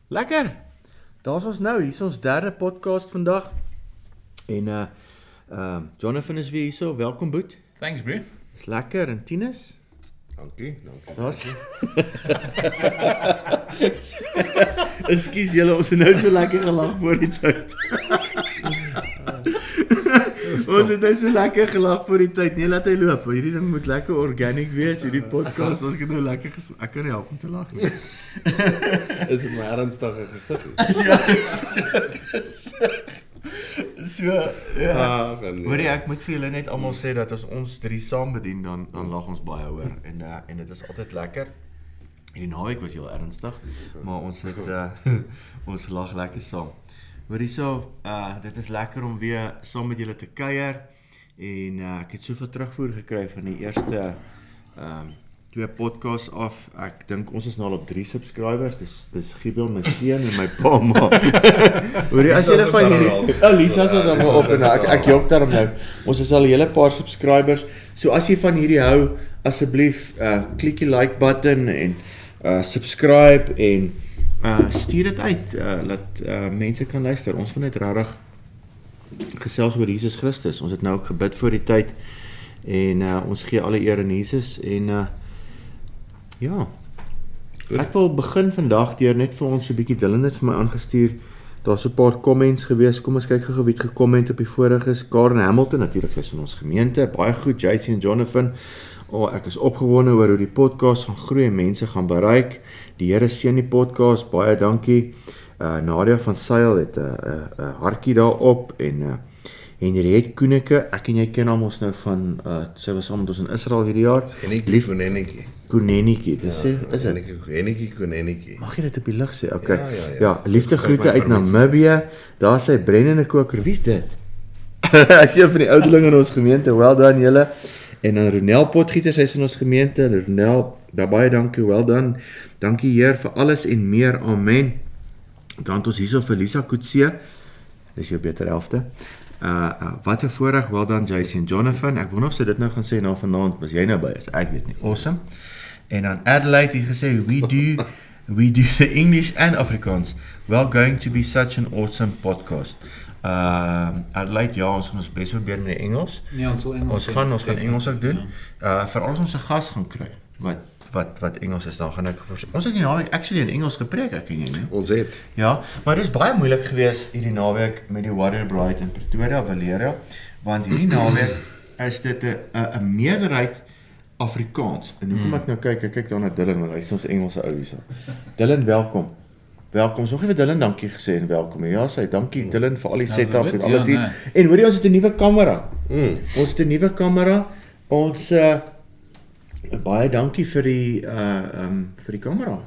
Lekker! Daar is ons nou, hier is ons derde podcast vandag. En Jonathan is weer hier so, welkom Boet. Thanks, bro. Is lekker, en Tinus? Dankie. Daar's Ekskuus julle, ons het nou so lekker gelag voor die tyd. Ons het nou so lekker gelag voor die tyd. Nee, laat hy loop. Hierdie ding moet lekker organic wees, hierdie podcast. Ons het nou lekker ek kan nie help om te lag nie. Is dit my ernstige gesig? So, ja. Nee. Hoorie, ek moet vir julle net almal sê dat as ons drie saam bedien, dan lag ons baie hoor. En dit is altyd lekker. En die naweek was heel ernstig, maar ons het ons lag lekker saam. Hoorie so, dit is lekker om weer saam met julle te kuier. En ek het soveel terugvoer gekry van die eerste 2 podcasts af. Ek dink ons is nou al op 3 subscribers. Dis Giebel, my seun en my pa ma. Hoorie, as julle van hierdie Lisa se dan op en ek jok daarom nou. Ons is al 'n hele paar subscribers. So as jy van hierdie hou, asseblief klik die like button en subscribe en stuur dit uit dat mense kan luister. Ons wil net regtig gesels oor Jesus Christus. Ons het nou ook gebid voor die tyd en ons gee alle eer aan Jesus en ja. Ek wil begin vandag deur net vir ons 'n bietjie Dylan het vir my aangestuur. Daar's 'n paar comments gewees. Kom ons kyk gou wie het gecomment op die voriges. Karen Hamilton natuurlik, sy is in ons gemeente. Baie goed, JC en Jonathan. Ek is opgewonde oor hoe die podcast gaan groei en mense gaan bereik. Die Here seën die podcast. Baie dankie. Nadia van Sail het 'n hartjie daarop en Henriette Koeneke, ek en jy ken hom ons nou van sy was saam met ons in Israel hierdie jaar. Koenenetjie, dis is dit? Koenenetjie. Mag jy dit op die lig sê? Okay. Ja. Liefde groete uit Namibië. Daar sy brandende koker. Wie is dit? Ek sien van die ouderlinge in ons gemeente. Well done julle. En dan Ronel Potgieter, sy is in ons gemeente. Ronel, baie dankie, well done. Dankie Heer vir alles en meer. Amen. Dan het ons hierso vir Lisa Kutse. Dis jou beter helfte. Wat 'n voorreg, well done JC en Jonathan. Ek wonder of sy dit nou gaan sê na vanaand, as jy nou by is. Ek weet nie. Awesome. En dan Adelaide het gesê we do the English and Afrikaans. Well, going to be such an awesome podcast. Adelaide, ja, ons gaan ons bes probeer met die Engels. Ja, ons sal Engels. Ons gaan Engels ook doen. Veral as ons 'n gas gaan kry wat Engels is, dan gaan ek ons het die naweek actually in Engels gepreek, ek en jy, nie? Ons het. Ja, maar dit is baie moeilik gewees hierdie naweek met die Warrior Bride in Pretoria, Valeria, want hierdie naweek is dit 'n meerderheid Afrikaans. En hoekom ek nou kyk daar na Dylan, want hy is ons Engelse ou hierso. Dylan, welkom. Welkom. Ons nog nie vir Dylan dankie gesê en welkom. Ja, sy dankie Dylan vir al die setup en alles hier. En hoorie, ons het 'n nuwe kamera. Ons het 'n nuwe kamera. Ons baie dankie vir die kamera.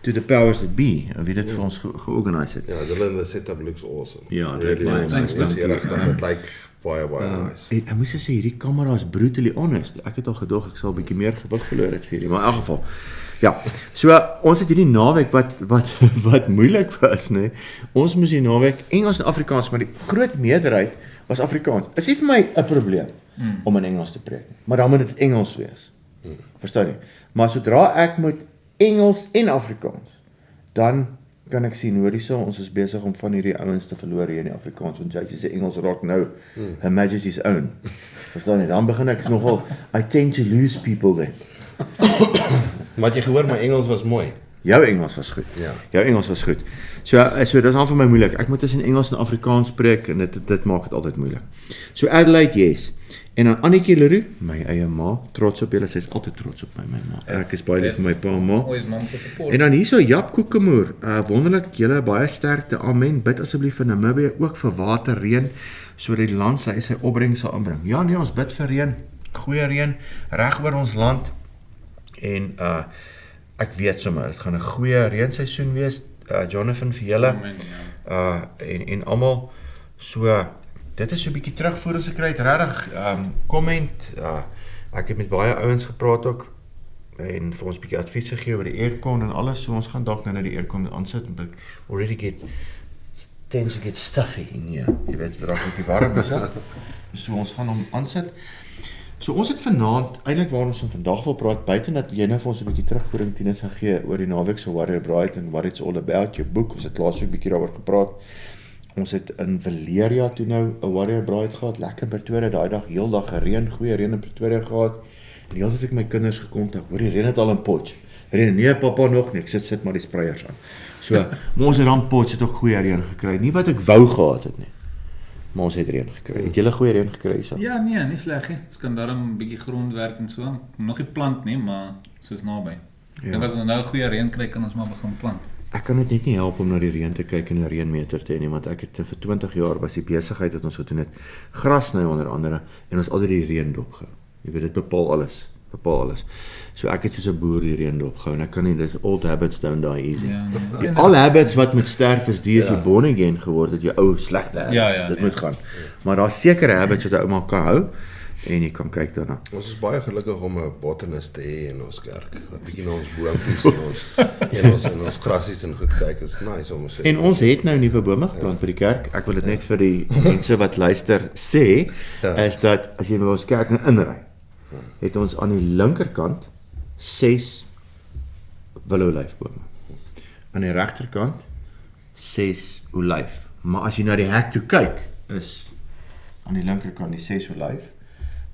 To the powers that be, wie dit vir ons georganiseer het. Ja, Dylan, the setup looks awesome. Ja, really baie awesome. nice, dankie. Dit lyk baie nice. En ek moet sê, hierdie kamera is brutally honest. Ek het al gedog, ek sal 'n bietjie meer gewig verloor het vir hierdie, maar in elk geval. Ja, so ons het hierdie naweek wat moeilik was, né? Ons moes die naweek Engels en Afrikaans, maar die groot meerderheid was Afrikaans. Is nie vir my 'n probleem om in Engels te preek nie, maar dan moet dit Engels wees. Verstaan jy? Maar sodra ek moet Engels en Afrikaans, dan kan ek sien, hoorie so, ons is besig om van hierdie ouens te verloor hier in die Afrikaans, want jy sê Engels raak nou Her Majesty's own. Verstaan jy? Dan begin ek nogal, I tend to lose people then. Maar jy gehoor, my Engels was mooi. Jou Engels was goed. Ja. Jou Engels was goed. So dit is al vir my moeilik. Ek moet tussen Engels en Afrikaans spreek en dit maak dit altyd moeilik. So Adelaide, yes. En dan Annetjie Leroux, my eie ma, trots op julle, sy is altyd trots op my ma. Ek is baie lief vir my pa en ma. Always mom for support. En dan hierso Jap Kokemoer, wonderlik julle baie sterkte. Amen. Bid asseblief vir Namibië ook vir water, reën, sodat die land sy opbrengs sal inbring. Ja nee, ons bid vir reën, goeie reën reg oor ons land. En ek weet sommer, dit gaan 'n goeie reenseisoen wees. Jonathan vir julle. Amen, ja. En almal so dit is so 'n bietjie terugvoer ons gekry het, regtig comment. Ek het met baie ouens gepraat ook en vir ons 'n bietjie advies gegee oor die aircon en alles. So ons gaan dalk nou die aircon aansit en already tends to get stuffy in here. Jy weet, dit raak 'n bietjie warm is. So ons gaan hom aansit. So ons het vanaand, eintlik waar ons vandag wil praat, buiten dat jy nou vir ons 'n bietjie terugvoering Tinus gaan gee oor die naweek se Warrior Bride en what it's all about, jou boek, ons het laasweek bietjie daaroor gepraat. Ons het in Valeria toe nou 'n Warrior Bride gehad, lekker in Pretoria, daai dag heeldag gereën, goeie reën in Pretoria gehad. En die hele tyd het ek my kinders gekontak, hoor die reën het al in Potch. Reën, nee pappa nog nie, ek sit maar die spreiers aan. So, maar ons het dan Potch het ook goeie reën gekry, nie wat ek wou gehad het nie. Maar ons het reën gekry. Het julle goeie reën gekry so? Ja, nee, nie sleg nie. Ons kan daarom 'n bietjie grondwerk en so. Nog nie plant nie, maar soos naby. Ja. Dink as ons nou goeie reën kry, kan ons maar begin plant. Ek kan dit net nie help om na die reën te kyk en 'n reënmeter te hê nie, want ek het vir 20 jaar was die besigheid wat ons gedoen het, gras sny onder andere en ons altyd die reën dopgehou. Jy weet dit bepaal alles. So ek het soos 'n boer die reën dopgehou en ek kan nie, dis old habits don't die easy. Ja, nee. Al habits wat moet sterf is die as jy born again geword het, jou ou slegte habits. Ja, Dit ja. moet gaan. Maar daar's sekere habits wat 'n ou maar kan hou en jy kan kyk daarna. Ons is baie gelukkig om 'n botanist te hê in ons kerk. Wat bietjie na ons boontjies en ons grassies en goed kyk. Is nice om so. En ons het nou nuwe bome geplant by die kerk. Ek wil dit net vir die mense wat luister sê, is dat as jy by ons kerk nou inry, het ons aan die linkerkant 6 willow-olyfbome. Aan die regterkant 6 olyf. Maar as jy na die hek toe kyk, is aan die linkerkant die 6 olyf.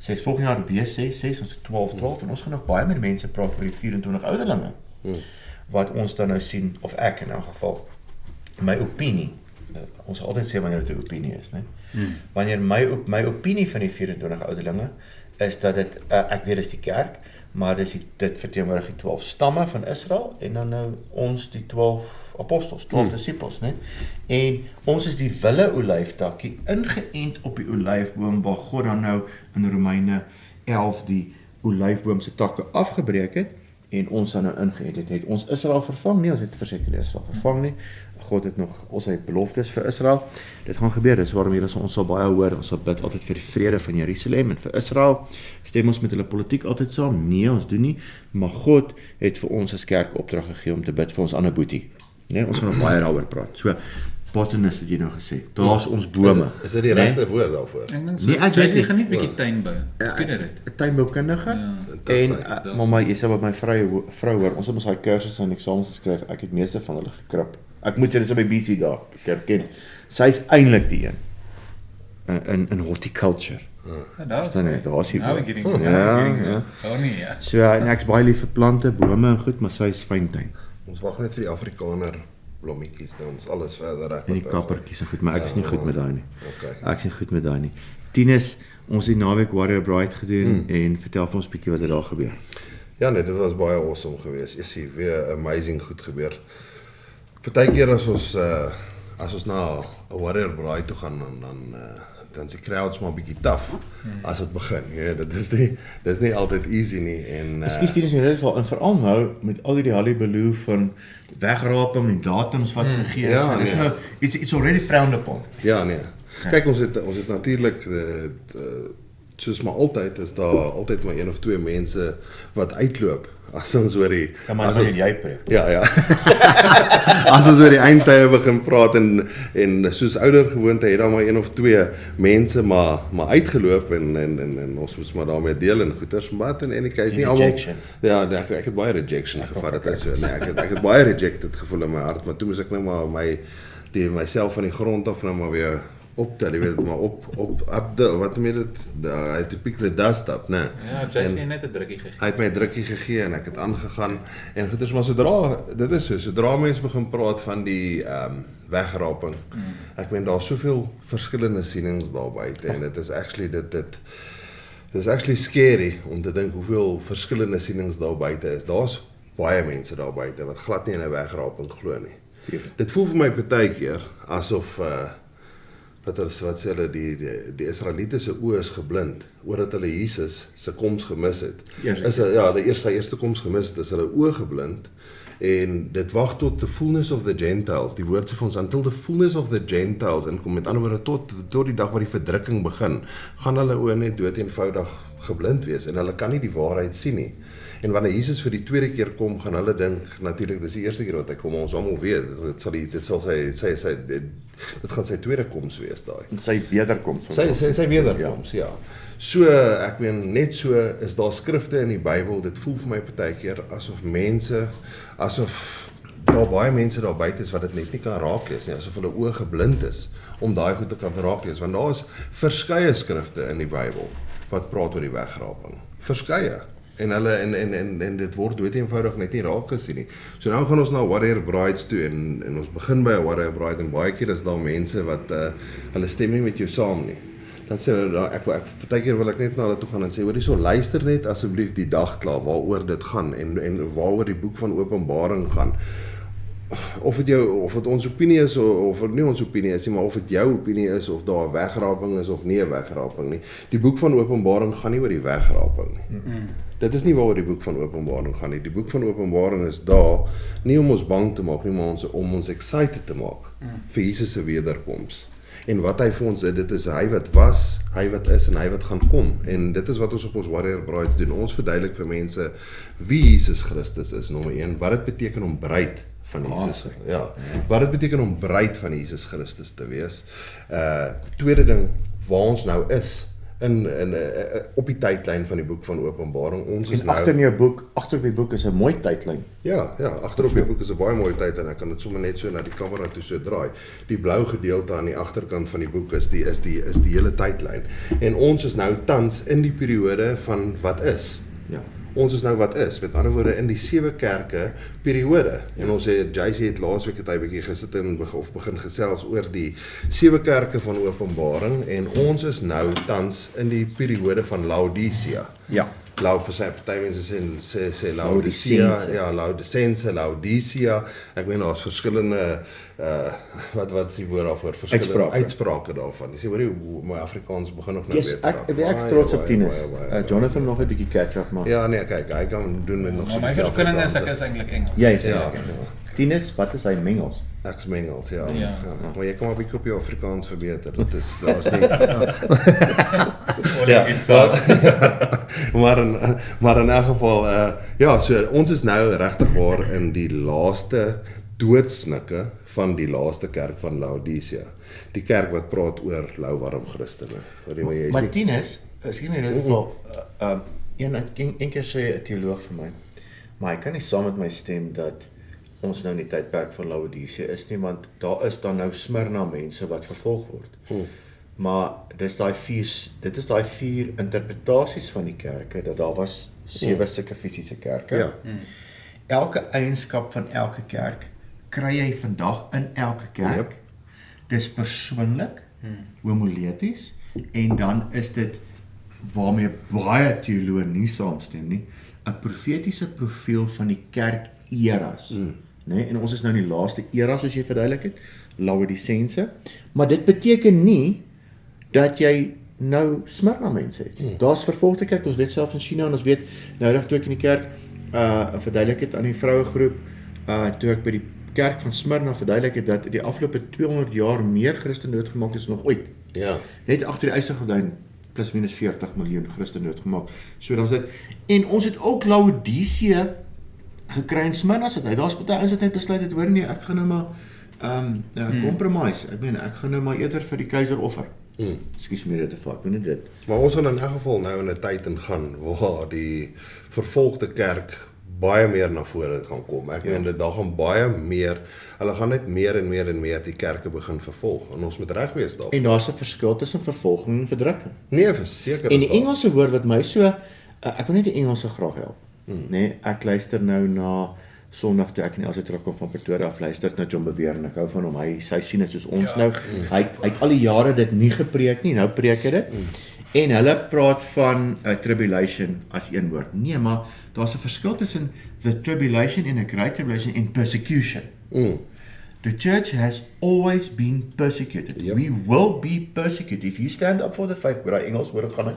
6 volgende jaar weer 6, ons het 12 en ons gaan nog baie met mense praat oor die 24 ouderlinge. Wat ons dan nou sien, of ek in elk geval, my opinie, ons sal altyd sê wanneer dit 'n opinie is, né? Wanneer my opinie van die 24 ouderlinge is dat dit, ek weet dis die kerk, maar dit verteenwoordig die 12 stamme van Israel en dan nou ons die 12 apostels, 12 disippels, né? En ons is die wille olyftakkie ingeënt op die olyfboom waar God dan nou in Romeine 11 die olyfboom se takke afgebreek het en ons dan nou ingeënt het ons Israel vervang nie, ons het verseker Israel vervang nie. God het nog al sy beloftes vir Israel. Dit gaan gebeur, dis waarom hier ons sal baie hoor, ons sal bid altyd vir die vrede van Jerusalem en vir Israel. Stem ons met hulle politiek altyd saam? Nee, ons doen nie, maar God het vir ons as kerk opdrag gegee om te bid vir ons ander boetie. Nee, ons gaan nog baie daaroor praat. So, botanist het jy nou gesê, daar's ons bome. Is dit die regte woord daarvoor? Ek dink so. Nee, ek weet Jy nie. gaan nie 'n bietjie tuin bou. Skiet dit uit. 'n Tuinboukundige Ja. en mamma, jy sê wat my vrou hoor, ons het ons daai kursusse en eksamens geskryf, ek het meeste van hulle gekrip. Ek moet sê dis op my BC daar, ek herken. Sy's eintlik die een in horticulture. Ja, daar's Daar's hier. Nou ek hierdie. Ja. Oh nee, ja. So en ek's baie lief vir plante, bome en goed, maar sy's fyntuin. Ons wag net vir die Afrikaner blommetjies, dan is alles verder reg. En die kappertjies en goed, maar ek is nie goed met daai nie. Okay. Ek is nie goed met daai nie. Tinus, ons het die naweek Warrior Bride gedoen en vertel vir ons 'n bietjie wat daar gebeur. Ja nee, dit was baie awesome geweest. Is hier weer amazing goed gebeur. Partykeer as ons na 'n Warrior Bride toe gaan dan is die crowds maar 'n bietjie taaf as dit begin. Ja, dit is nie altyd easy nie en Ekskuus Tinus, in dit geval en veral nou met al die hullabaloo van wegraping en datums wat gegee is. Ja, Dis nee. nou it's already frowned upon. ja nee. Kyk, ons het natuurlik soos maar altyd is daar altyd maar een of twee mense wat uitloop as ons oor die Ja, maar as dan ons- jy preek. Ja. As ons oor die eindtye begin praat en soos ouer gewoonte het daar maar een of twee mense maar uitgeloop en ons moes maar daarmee deel en goeters maar en die case nie almal. Rejection. Ja, nee, ek het baie rejection gevat dit is so. Nee, ek het baie rejected gevoel in my hart, maar toe moes ek nou maar myself van die grond af nou maar weer optel, jy weet maar op wat noem jy dit? I to pick the dust up, né? Ja, Jason het net 'n drukkie gegee. Hy het my 'n drukkie gegee en ek het aangegaan en goed is maar sodra mense begin praat van die wegraping. Ek meen daar's soveel verskillende sienings daar buite en dit is actually scary om te dink hoeveel verskillende sienings daar buite is. Daar's baie mense daar buite wat glad nie in 'n wegraping glo nie. Dit voel vir my partykeer asof wat sê hulle die Israeliete se oë is geblind oordat hulle Jesus se koms gemis het. Die eerste koms gemis het, is hulle oë geblind en dit wag tot the fullness of the Gentiles. Die woord sê vir ons until the fullness of the Gentiles inkom. Met ander woorde tot die dag waar die verdrukking begin, gaan hulle oë net dood eenvoudig geblind wees en hulle kan nie die waarheid sien nie. En wanneer Jesus vir die tweede keer kom, gaan hulle dink natuurlik dis die eerste keer wat hy kom, ons almal weet, dit gaan sy tweede koms wees daai. Sy wederkoms. Sy wederkoms, ja. So, ek meen, net so is daar skrifte in die Bybel, dit voel vir my partykeer asof daar baie mense daar buite is wat dit net nie kan raaklees nie, asof hulle oë geblind is om daai goed te kan raaklees, want daar is verskeie skrifte in die Bybel wat praat oor die wegraping. Verskeie. En dit word dood eenvoudig net nie raak gesien nie. So nou gaan ons na Warrior Brides toe en ons begin by 'n Warrior Bride en baie keer is daar mense wat hulle stem nie met jou saam nie. Dan sê hulle, partykeer wil ek net na hulle toe gaan en sê, hoor hierso, luister net asseblief die dag klaar waaroor dit gaan en waaroor die boek van Openbaring gaan. Of dit ons opinie is of dit nie ons opinie is nie, maar of dit jou opinie is of daar 'n wegraping is of nie 'n wegraping nie. Die boek van Openbaring gaan nie oor die wegraping nie. Dit is nie waaroor die boek van Openbaring gaan nie. Die boek van Openbaring is daar nie om ons bang te maak nie, maar om ons excited te maak vir Jesus se wederkoms. En wat hy vir ons dit is hy wat was, hy wat is en hy wat gaan kom. En dit is wat ons op ons Warrior Brides doen. Ons verduidelik vir mense wie Jesus Christus is, nommer 1, wat dit beteken om bruid van Jesus. Ja. Wat dit beteken om bruid van Jesus Christus te wees. Tweede ding, waar ons nou is op die tydlyn van die boek van Openbaring. Ons is nou agter op die boek is 'n mooi tydlyn. Ja, agter op die boek is 'n baie mooi tydlyn. Ek kan dit sommer net so na die kamera toe so draai. Die blou gedeelte aan die agterkant van die boek is die hele tydlyn. En ons is nou tans in die periode van wat is. Ja. Ons is nou wat is, met ander woorde in die 7 kerke periode. En ons JC het laasweek het hy bietjie gesit en begin gesels oor die 7 kerke van Openbaring en ons is nou tans in die periode van Laodicea. Ja. Party mense sê Laodicea, ja, Laodicea. Ek meen daar's verskillende wat is die woord daarvoor? Verskillende uitsprake daarvan. Jy sê hoor hoe my Afrikaans begin nog nou beter. Ek is trots op Tinus. Jonathan nog 'n bietjie catch up maak. Ja, nee, kyk, hy kan doen met nog so 'n bietjie. My vergunning is ek is eintlik Engels. Jy is Tinus, wat is hy Mengels? Ek's Mengels, ja. Maar jy kan maar 'n bietjie op jou Afrikaans verbeter. Daar's nie. Maar in 'n geval so ons is nou regtig waar in die laaste doodsnikke van die laaste kerk van Laodicea. Die kerk wat praat oor louwarm Christene. Martinus, skien my net geval een keer sê 'n teoloog vir my, maar hy kan nie saam met my stem dat ons nou in die tydperk van Laodicea is nie, want daar is dan nou Smyrna mense wat vervolg word. Maar dit is daai 4 interpretasies van die kerke, dat daar was 7 sulke fisiese kerke. Ja. Elke eienskap van elke kerk kry jy vandag in elke kerk. Yep. Dis persoonlik, homileties, en dan is dit, waarmee baie teoloë nie saamstem nie, 'n profetiese profiel van die kerk eras. Nee, en ons is nou in die laaste era, soos jy verduidelik het, Laodicense, maar dit beteken nie dat jy nou Smyrna mense het. Daar's vervolgde kerk, ons weet self in China, en ons weet, nou toe ek in die kerk verduidelik het aan die vrouegroep, toe ek by die kerk van Smyrna verduidelik het, dat die afgelope 200 jaar meer Christen doodgemaak is nog ooit. Ja. Net agter die ystergordyn, plus minus 40 miljoen Christen doodgemaak. So dan is dit, en ons het ook Laodicea gekry in Smyrna sit hy. Daar's baie ouens wat net besluit het, hoor nie, ek gaan nou maar compromise. Ek gaan nou maar eerder vir die keiser offer. Ekskuus my dit te vat, ek weet dit. Maar ons gaan in 'n geval nou in 'n tyd ingaan waar die vervolgde kerk baie meer na vore gaan kom. Ek meen dit daar gaan baie meer, hulle gaan net meer en meer die kerke begin vervolg en ons moet reg wees daarvoor. En daar's 'n verskil tussen vervolging en verdrukking. Nee, verseker. En die Engelse woord wat my so ek wil net die Engelse graag help. Nee, ek luister nou na Sondag toe ek in die terugkom van Pretoria af, luister na John Bevere en ek hou van hom. Hy sien dit soos ons nou. Hy het al die jare dit nie gepreek nie, nou preek hy dit. En hulle praat van tribulation as een woord. Nee, maar daar's 'n verskil tussen the tribulation en a great tribulation en persecution. The church has always been persecuted. Yep. We will be persecuted. If you stand up for the faith, maar Engels woorde gaan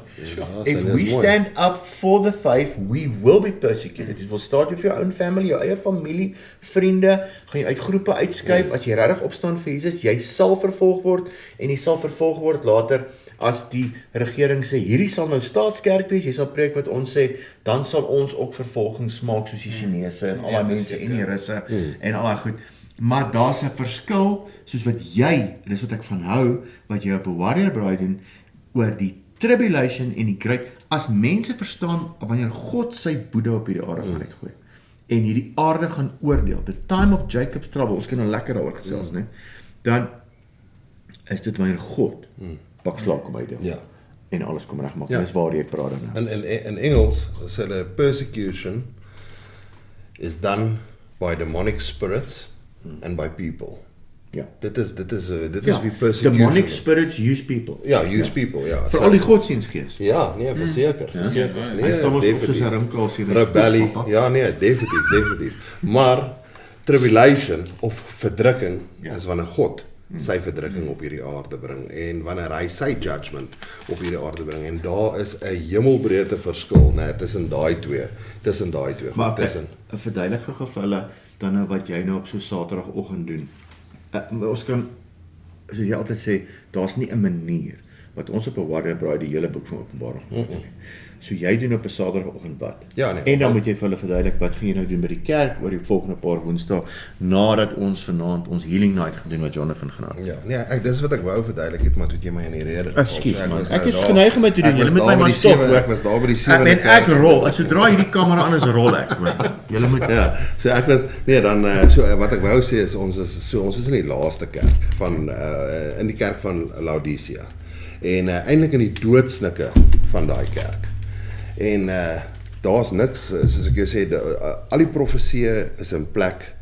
If we stand up for the faith, we will be persecuted. It will start with your own family, jou eie familie, vriende, gaan jy uit groepe uitskuif, as jy regtig opstaan vir Jesus, jy sal vervolg word, en jy sal vervolg word later as die regering sê, hierdie sal nou staatskerk wees, jy sal preek wat ons sê, dan sal ons ook vervolgings maak soos die Chinese en al die mense en die Russe en al daai goed. Maar daar's 'n verskil, soos wat jy, dis wat ek van hou, wat jy op 'n warrior braai doen, oor die tribulation en die great, as mense verstaan, wanneer God sy woede op hierdie aarde gaan uitgooi, en hierdie aarde gaan oordeel, the time of Jacob's trouble, ons kan nou lekker daaroor gesels, né? Dan is dit wanneer God pak slaag kom uitdeel. Ja. En alles kom regmaak. Ja. Dis waar jy praat dan. In Engels sê hulle persecution is done by demonic spirits and by people. Ja. Dit is wie persecution. Demonic spirits use people. Ja, use people, ja. Vir al die godsdienstgees. Ja, nee, verseker. Hy staan ons op soos 'n rimkalsie. Rebellie. Ja, nee, definitief. Maar tribulation of verdrukking is wanneer God sy verdrukking op hierdie aarde bring en wanneer hy sy judgment op hierdie aarde bring en daar is 'n hemelbreedte verskil, né, tussen daai twee. Maar vir verduidelike gevalle dan nou wat jy nou op so Saterdagoggend doen. Ons kan, soos jy altyd sê, daar's nie 'n manier wat ons op 'n warrior braai die hele boek van Openbaring gaan doen nie. So jy doen op 'n Saterdagoggend wat? Ja, nee. En dan moet jy vir hulle verduidelik wat gaan jy nou doen by die kerk oor die volgende paar Woensdae nadat ons vanaand ons healing night gedoen wat Jonathan gaan hou. Ja, nee, dis wat ek wou verduidelik het, maar toe jy my in die rede. Ekskuus man, ek is geneig om dit te doen. Julle moet my maar stop. Ek was daar by die 7de En ek rol, as sodra hierdie kamera aan is, rol ek. Julle moet ja, so ek was dan so wat ek wou sê is ons is in die laaste kerk van in die kerk van Laodicea. En eintlik in die doodsnikke van daai kerk. En daar's niks, soos ek jou sê, al die profeseë is in plek.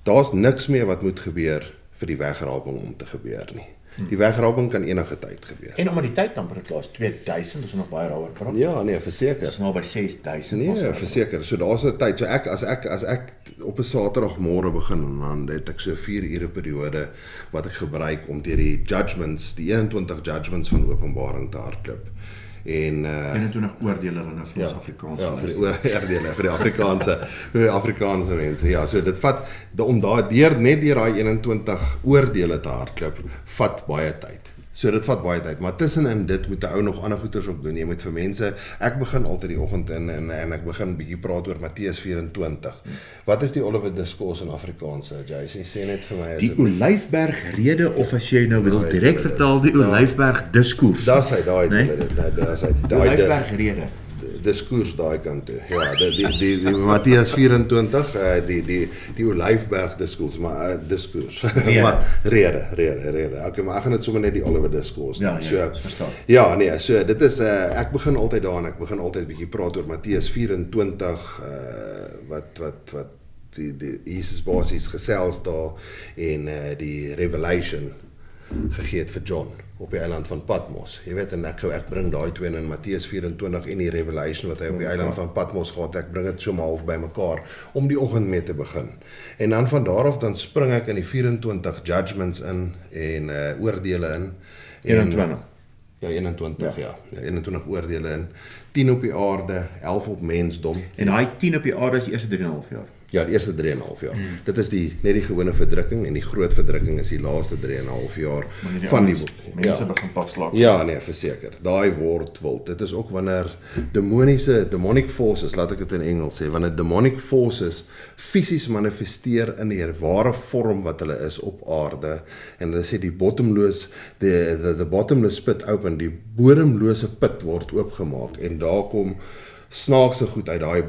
Daar's niks meer wat moet gebeur vir die wegraping om te gebeur nie. Die wegraping kan enige tyd gebeur. En omdat die tyd amper klaar is, 2000, ons nog baie daaroor praat. Ja, nee, verseker. Dis nou by 6000. Nee, verseker. So daar's 'n tyd. So as ek op 'n Saterdagmôre begin, dan het ek so 4 ure periode wat ek gebruik om deur die judgments, die 21 judgments van Openbaring te hardloop. En 21 oordele dan vir ons Afrikaanse. Ja, vir die oordele vir die Afrikaanse mense. Ja, so dit vat om net deur daai 21 oordele te hardloop, vat baie tyd. So dit vat baie tyd, maar tussenin dit moet 'n ou nog ander goeters ook doen. Jy moet vir mense, ek begin altyd die oggend en ek begin bietjie praat oor Matteus 24. Wat is die Oliver Discourse in Afrikaans? Jy sê net vir my. Die Olyfberg rede, of as jy nou wil direk vertaal, die Olyfberg Diskoers. Daar's hy daai Olyfberg rede. Diskurs daai kant toe. Ja, die Matteus 24, die Olyfberg diskurs, maar diskurs. Maar rede. Okay, maar ek gaan dit sommer net die Oliver Discourse. Ja, verstaan. Ja, nee, so dit is ek begin altyd daar en ek begin altyd bietjie praat oor Matteus 24 wat die Jesus basies gesels daar en die revelation gegee het vir John op die eiland van Patmos. Jy weet, en ek bring daai twee in Matteus 24 en die revelation wat hy op die eiland van Patmos gehad, ek bring dit so maar half by mekaar om die oggend mee te begin. En dan van daar af dan spring ek in die 24 judgments in en oordele in. 21. Ja, 21, ja. 21 oordele in. 10 op die aarde, 11 op mensdom. En daai 10 op die aarde is die eerste 3,5 jaar. Ja, die eerste 3,5 jaar. Dit is net die gewone verdrukking en die groot verdrukking is die laaste 3,5 jaar van die boek. Mense begin pak slaag. Ja, nee, verseker. Daai word wild. Dit is ook wanneer demonic forces, laat ek dit in Engels sê, wanneer demonic forces fisies manifesteer in die ware vorm wat hulle is op aarde en hulle sê die bottomless pit open, die bodemlose put word oopgemaak en daar kom snaakse goed uit daai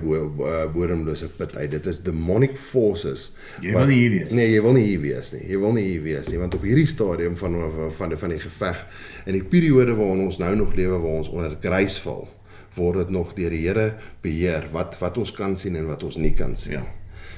bodemlose put uit. Dit is demonic forces. Jy wil nie hier wees. Nee, jy wil nie hier wees nie. Want op hierdie stadium van die geveg, in die periode waarin ons nou nog lewe, waar ons onder grys val, word dit nog deur die Here beheer, wat ons kan sien en wat ons nie kan sien. Ja.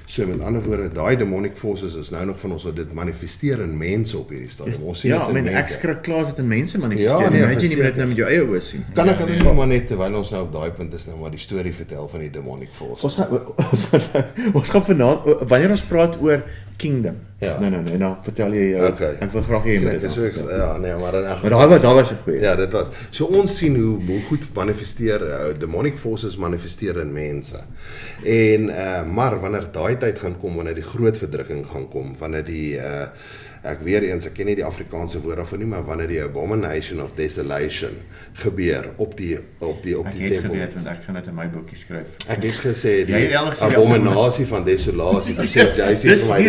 So met ander woorde, daai demonic forces is nou nog van ons wat dit manifesteer in mense op hierdie stadium. Ons sien dit in mense. Ek skrik klaar as dit in mense manifesteer. Ja, nee, imagine jy moet dit nou met jou eie oë sien. Kan ek net maar net terwyl ons nou op daai punt is nou maar die storie vertel van die demonic forces. Ons gaan vanaand wanneer ons praat oor kingdom. Ja. Nee, nou vertel jy okay. Ek wil graag hê jy moet dit. Ja, nee, maar daar was 'n goeie. Ja, dit was. So ons sien hoe goed manifesteer demonic forces manifesteer in mense. En maar wanneer daai tyd gaan kom, wanneer die groot verdrukking gaan kom, wanneer ek weer eens, ek ken nie die Afrikaanse woord daarvoor nie, maar wanneer die abomination of desolation gebeur op die Ek het tempel. geweet, want ek gaan dit in my boekie skryf. Ek het gesê, Jy het die al gesê die abominasie van desolasie, jy sê vir my,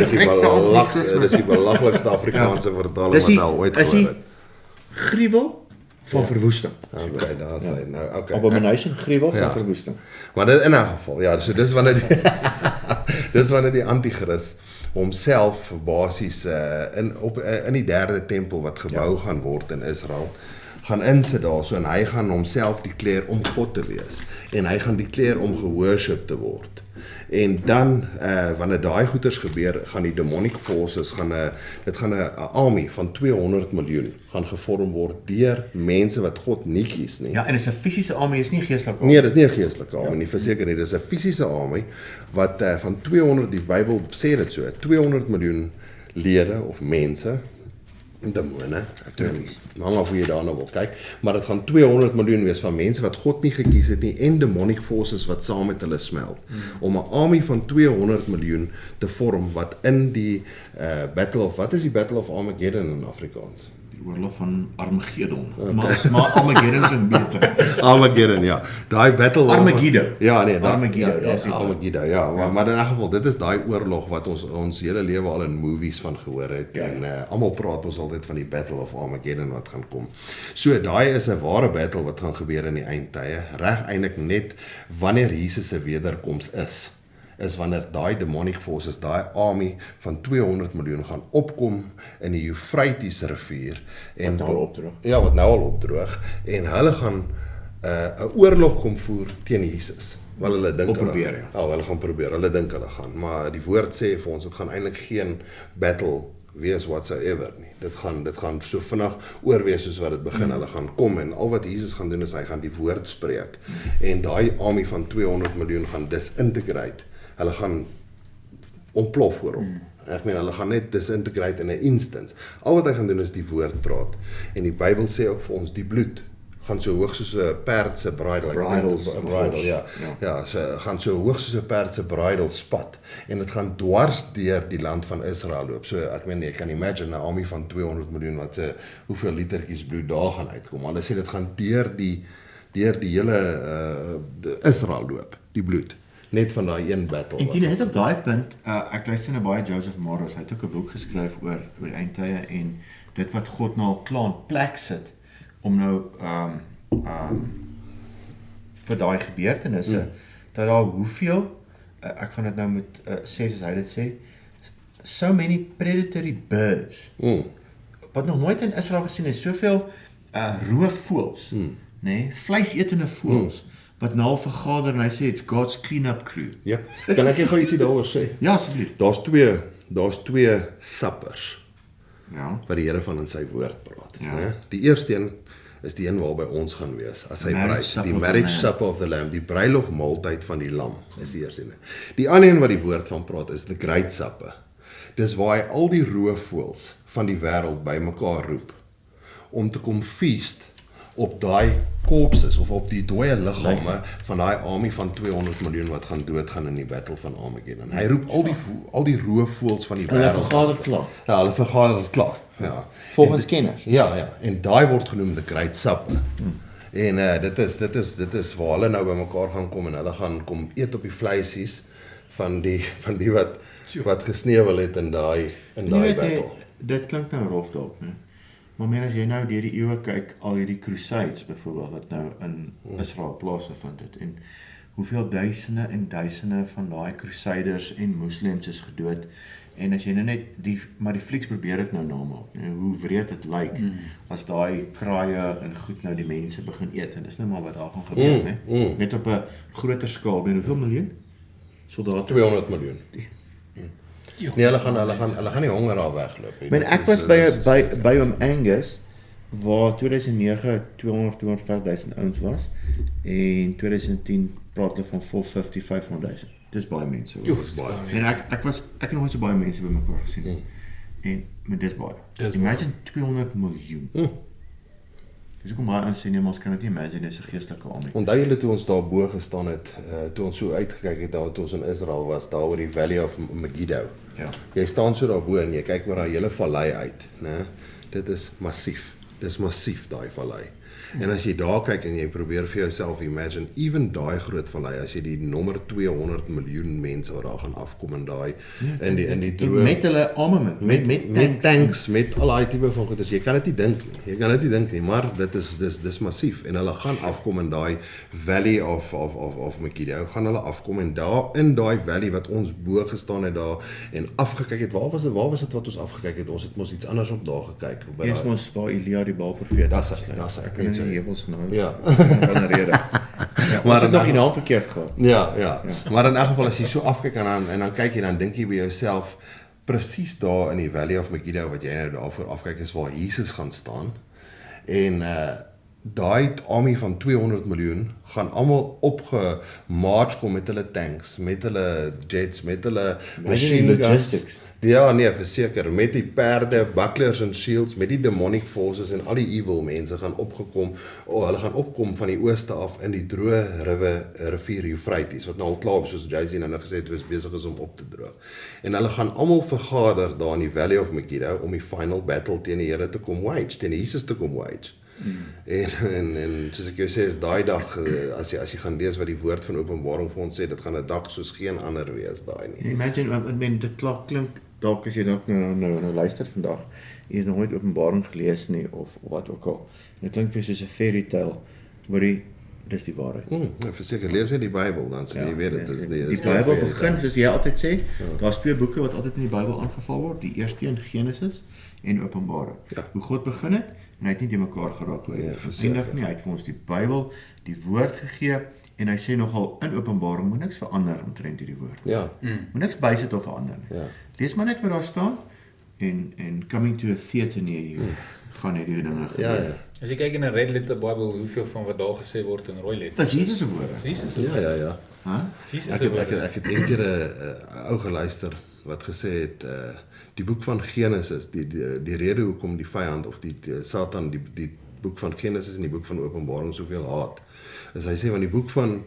dis die belaglikste Afrikaanse vertaling wat nou ooit gehoor het. gruwel van verwoesting. Okay, daar is hy, nou, okay. Abomination, gruwel van Ja. verwoesting. Maar dit in 'n geval, ja, so dis wanneer die dis wanneer die anti-kris homself basies in die derde tempel wat gebou gaan word in Israel, gaan insit daarso en hy gaan homself declare om God te wees en hy gaan declare om geworship te word. En dan wanneer daai goeters gebeur, gaan die demonic forces dit gaan 'n army van 200 miljoen gaan gevorm word deur mense wat God nie kies nie. Ja, en is 'n fisiese army, is nie geestelike. Nee, dis nie 'n geestelike army nie, verseker nie. Dis 'n fisiese army wat van 200, die Bybel sê dit so, 200 miljoen lede of mense, demone, ek weet nie, hang af hoe jy daarna wil kyk, maar dit gaan 200 miljoen wees van mense wat God nie gekies het nie en demonic forces wat saam met hulle smelt, om 'n army van 200 miljoen te vorm wat in die wat is die Battle of Armageddon in Afrikaans? Die oorlog van Armageddon. Maar Armageddon klink beter. Armageddon, ja. Daai battle Armageddon. Ja, nee, Armageddon, ja, dis die Armageddon, ja. Maar in 'n geval, dit is daai oorlog wat ons hele lewe al in movies van gehoor het en almal praat ons altyd van die Battle of Armageddon wat gaan kom. So daai is 'n ware battle wat gaan gebeur in die eindtye, reg eintlik net wanneer Jesus se wederkoms is wanneer daai demonic forces, daai army van 200 miljoen gaan opkom in die Eufrates rivier en nou al opdroog. Ja, wat nou al opdroog en hulle gaan 'n oorlog kom voer teen Jesus. Wel hulle dink hulle gaan probeer. Hulle dink hulle gaan, maar die woord sê vir ons dit gaan eintlik geen battle wees whatsoever nie. Dit gaan so vinnig oorwees soos wat dit begin. Hulle gaan kom en al wat Jesus gaan doen is hy gaan die woord spreek. En daai army van 200 miljoen gaan disintegrate. Hulle gaan ontplof voor hom. Ek meen, hulle gaan net disintegrate in 'n instance. Al wat hy gaan doen is die woord praat. En die Bybel sê ook vir ons, die bloed gaan so hoog soos 'n perd se bridle. Bridle, ja. Ja, gaan so hoog soos 'n perd se bridle spat. En dit gaan dwars deur die land van Israel loop. So, ek meen, jy kan imagine 'n army van 200 miljoen wat hoeveel litertjies bloed daar gaan uitkom. Hulle sê dit gaan deur die hele Israel loop, die bloed. Net van daai een battle. En dit op daai punt, ek luister nou baie Joseph Morris, hy het ook 'n boek geskryf oor die eindtye en dit wat God nou al klaar in plek sit om nou vir daai gebeurtenisse dat daar hoeveel ek gaan dit nou met sê soos hy dit sê, so many predatory birds wat nog nooit in Israel gesien is, soveel roofvoëls, nê, vleisetende voëls wat nou vergader en hy sê it's God's clean-up crew. Ja, kan ek gou ietsie daaroor sê? Ja, asseblief. Daar's twee sappers Ja. wat die Here van in sy woord praat, Ja. né? Die eerste een is die een waarby ons gaan wees as hy bruid, die marriage supper of the lamb, die bruilofmaaltyd van die lam is die eerste een. Die ander een wat die woord van praat is the great supper. Dis waar hy al die roofvoëls van die wêreld bymekaar roep om te kom feast op daai corpses of op die dooie liggame van daai army van 200 miljoen wat gaan doodgaan in die battle van Armageddon. Hy roep al die roofvoëls van die Hulle wêreld. vergader klaar. Ja, hulle vergader klaar. Ja. Volgens kenners. Ja, en daai word genoem the great supper. En dit is waar hulle nou bymekaar gaan kom en hulle gaan kom eet op die vleisies van die wat gesneuwel het in daai battle. Dit klink nou rof dalk, né? Maar meen as jy nou deur die eeue kyk, al hierdie crusades byvoorbeeld wat nou in Israel plaasgevind het en hoeveel duisende en duisende van daai crusaders en moslems is gedood en as jy nou net die flieks probeer dit nou namaak, hoe wreed dit lyk as daai kraaie en goed nou die mense begin eet en dis nou maar wat daar gaan gebeur, né? Net op 'n groter skaal, en hoeveel miljoen soldate? 200 miljoen. Nee, hulle gaan nie honger daar wegloop nie. Maar ek was by oom Angus waar 2009 250,000 ouens was en 2010 praat hulle van 450,000-500,000. Dis baie mense. Dis baie. En ek het nog nooit so baie mense bymekaar gesien. En maar dis baie. Imagine 200 miljoen. Dis hoekom baie ons sê nee, maar ons kan dit nie imagine dis 'n geestelike army. Onthou julle toe ons daar bo gestaan het, toe ons so uitgekyk het daar toe ons in Israel was, daar oor die Valley of Megiddo. Ja. Jy staan so daar bo en jy kyk oor daai hele vallei uit, né? Dit is massief. Dis massief daai vallei. En as jy daar kyk en jy probeer vir jouself imagine, even daai groot vallei, as jy die nommer 200 miljoen mense wat daar gaan afkom in daai in die droom Met hulle armament, met tanks, met al daai tipe van goeders. Jy kan dit nie dink nie. Jy kan dit nie dink nie, maar dit is dis massief en hulle gaan afkom in daai Valley of Megiddo. Gaan hulle afkom en daar in daai valley wat ons bo gestaan het daar en afgekyk het. Waar was dit wat ons afgekyk het? Ons het mos iets anders op daar gekyk. Eers mos waar Elia die Baalprofeet Das gesluit. hy. Ek kan nie hewels nou. Ja. Van 'n rede. Ja, maar ons het nog die naam verkeerd gehad. Ja. Maar in elk geval as jy so afkyk en dan kyk jy dan dink jy by jouself presies daar in die Valley of Megiddo wat jy nou daarvoor afkyk is waar Jesus gaan staan. En daai army van 200 miljoen gaan almal opgemarch kom met hulle tanks, met hulle jets, met hulle machine guns. Logistics. Ja, nee, verseker, met die perde, bucklers en shields, met die demonic forces en al die evil mense gaan hulle gaan opkom van die ooste af in die droë rivier Euphrates, wat nou al klaar, soos Jay-Z nou gesê het, was besig is om op te droog. En hulle gaan almal vergader daar in die Valley of Megiddo om die final battle teen die Here te kom wage, teen Jesus te kom wage. En soos ek jou sê, is daai dag, as jy gaan lees wat die woord van Openbaring vir ons sê, dit gaan 'n dag soos geen ander wees daai nie. Imagine, dit klink, dalk as jy dalk nou luister vandag, jy het nog nooit Openbaring gelees nie, of wat ook al. Dit klink vir soos 'n fairy tale, maar dis die waarheid. Verseker, lees net die Bybel, dan sal jy weet dit is die Bybel begin, soos jy altyd sê, daar's twee boeke wat altyd in die Bybel aangeval word, die eerste een Genesis en Openbaring. Hoe God begin het, en hy het nie die mekaar geraak hoe hy het gesindig nie, hy het vir ons die Bybel, die woord gegee, en hy sê nogal in Openbaring, moet niks verander omtrent hierdie woord. Ja. Moet niks bysit of verander nie. Ja. Lees maar net wat daar staan, en coming to a theater near you, gaan hierdie dinge gebeur. Ja. As jy kyk in 'n red letter Bybel, hoeveel van wat daar gesê word in rooi letter? Dis Jesus se woorde. Jesus. Ja. Jesus. Ek het een keer 'n ou geluister wat gesê het die boek van Genesis, die rede hoekom die vyand of die Satan die boek van Genesis en die boek van Openbaring soveel haat, is hy sê want die boek van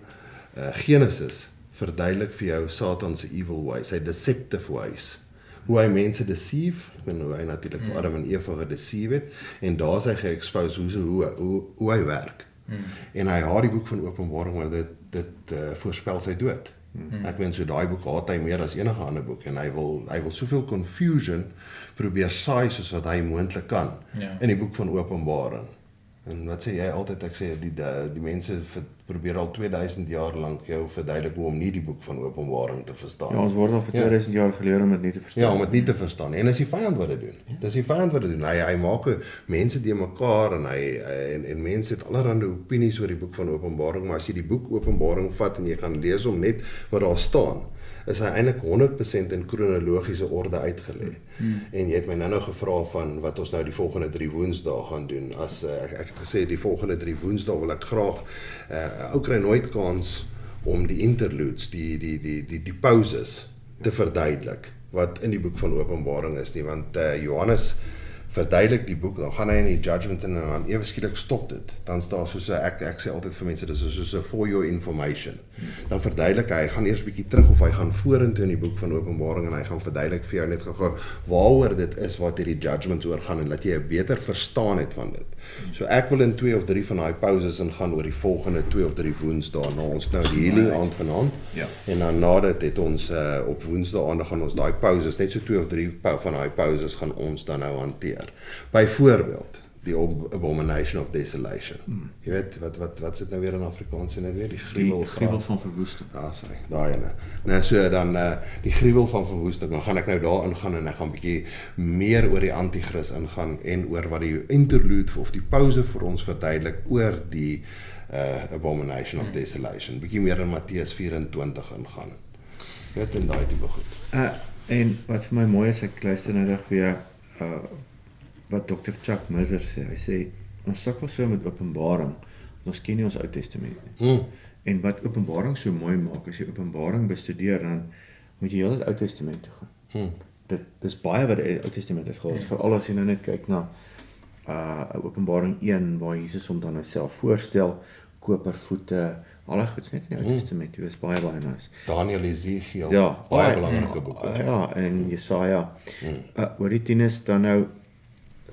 Genesis verduidelik vir jou Satan se evil ways, sy deceptive ways. Hoe hy mense deceive, hoe hy natuurlik vir Adam en Eva gedeceive het, en daar is hy ge-expose hoe hy werk. En hy haat die boek van Openbaring, want dit voorspel sy dood. Ek meen, so daai boek haat hy meer as enige ander boek, en hy wil soveel confusion probeer saai soos wat hy moontlik kan in die boek van Openbaring. En wat sê jy altyd, ek sê, die mense probeer al 2000 jaar lank jou verduidelik hoe om nie die boek van Openbaring te verstaan. Ja, ons word al vir 2000 jaar geleer om dit nie te verstaan. Ja, om dit nie te verstaan. En dis die vyand wat dit doen. Dis die vyand wat dit doen. Hy maak mense die mekaar en mense het allerlei opinies oor die boek van Openbaring, maar as jy die boek Openbaring vat en jy gaan lees om net wat daar staan, is hy eintlik 100% in kronologiese orde uitgelê. En jy het my nou gevra van wat ons nou die volgende 3 woensdae gaan doen. As ek het gesê die volgende 3 woensdae wil ek graag ou kry nooit kans om die interludes, die pauses te verduidelik wat in die boek van Openbaring is nie, want Johannes verduidelik die boek, dan gaan hy in die judgment en dan ewe skielik stop dit. Dan staan soos ek sê altyd vir mense, dis soos for your information. Dan verduidelik hy gaan eers bietjie terug of hy gaan vorentoe in die boek van Openbaring en hy gaan verduidelik vir jou net gou waaroor dit is wat hierdie judgments oor gaan en dat jy 'n beter verstaan het van dit. So ek wil in 2 of 3 van daai pauses ingaan oor die volgende 2 of 3 woensdae. Nou ons nou die healing aand vanaand. Ja. En dan na dit het ons op woensdae aand gaan ons daai pauses, net so 2 of 3 van daai pauses gaan ons dan nou hanteer. Byvoorbeeld die abomination of desolation. Jy weet wat sit nou weer in Afrikaans en net weer die gruwel van verwoesting. Ja, sê, daai ene. Nou so dan die gruwel van verwoesting. Dan gaan ek nou daar ingaan en ek gaan bietjie meer oor die anti-kris ingaan en oor wat die interlude of die pause vir ons verduidelik oor die abomination of desolation. Bietjie meer in Matteus 24 ingaan. Weet en daai tipe goed. En wat vir my mooi is, ek luister nou dag weer wat Dr. Chuck Missler sê. Hy sê, ons sukkel so met Openbaring, ons ken nie ons Ou Testament nie. En wat Openbaring so mooi maak, as jy Openbaring bestudeer, dan moet jy heel het Ou Testament toe gaan. Dis baie wat die Ou Testament het gehad, veral as jy nou net kyk na Openbaring 1 waar Jesus hom dan self voorstel, kopervoete, alle goed net in die Ou Testament, dit was baie nice. Daniel, Ezekiel, Ja, baie belangrike boeke. Ja, en Jesaja. Oor die 10 is dan nou,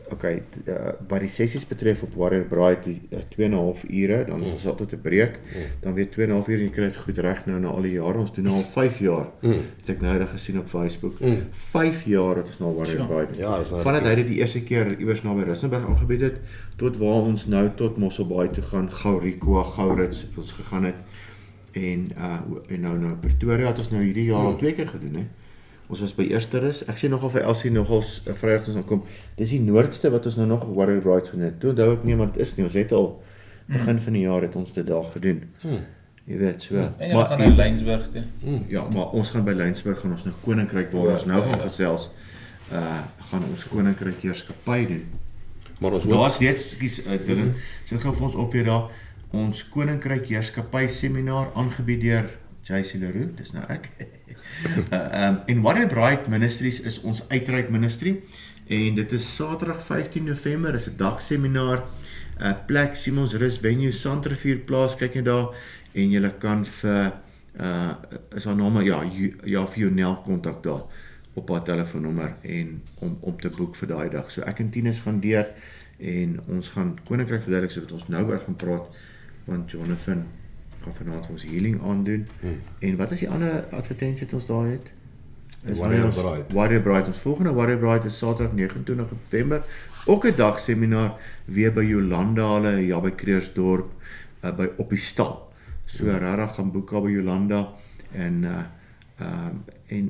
wat die sessies betref op Warrior Bride, die 2,5 ure, dan is ons altyd 'n breek, dan weer 2,5 ure, en jy kry dit goed reg nou na al die jare, ons doen nou al 5 jaar, het ek nou gesien op Facebook, 5 jaar het ons nou Warrior Bride. Ja, dis nou vandat hy dit die eerste keer iewers naby Rustenburg aangebied het, tot waar ons nou tot Mosselbaai toe gaan, Gauriko, Gourits, het ons gegaan het, en nou Pretoria het ons nou hierdie jaar al 2 keer gedoen, hè. Ons was by Eersterus. Ek sê nogal vir Elsie nogals vrydag ons aankom. Dis die noordste wat ons nou nog Warrior Bride gedoen het. Toe onthou ek nie, maar dit is nie. Ons het al begin van die jaar het ons dit daar gedoen. Jy weet so. En jy gaan na Lensburg toe. Ja, maar ons gaan by Lensburg gaan ons na Koninkryk waar ons nou gaan gesels. Gaan ons Koninkryk Heerskappy doen. Maar ons Daar's reeds Dylan, sit gou vir ons op weer daar. Ons Koninkryk Heerskappy seminar aangebied deur JC Leroux, dis nou ek. En Warrior Bride Ministries is ons uitreik ministry en dit is Saterdag 15 November, is 'n dagseminar, plek Simonsrus Venue Sandrivier Plaas, kyk net daar en jy kan vir is haar naam vir Jonel kontak daar op haar telefoonnommer en om te boek vir daai dag. So ek en Tinus gaan deur en ons gaan Koninkryk verduidelik so wat ons nou oor gaan praat, want Jonathan gaan vanaand ons healing aandoen. En wat is die ander advertensie wat ons daar het? Warrior Bride. Warrior Bride. Ons volgende Warrior Bride is Saterdag 29 November. Ook 'n dagseminar weer by Jolanda hulle, by Kreersdorp, op die stal. So regtig gaan boek daar by Jolanda en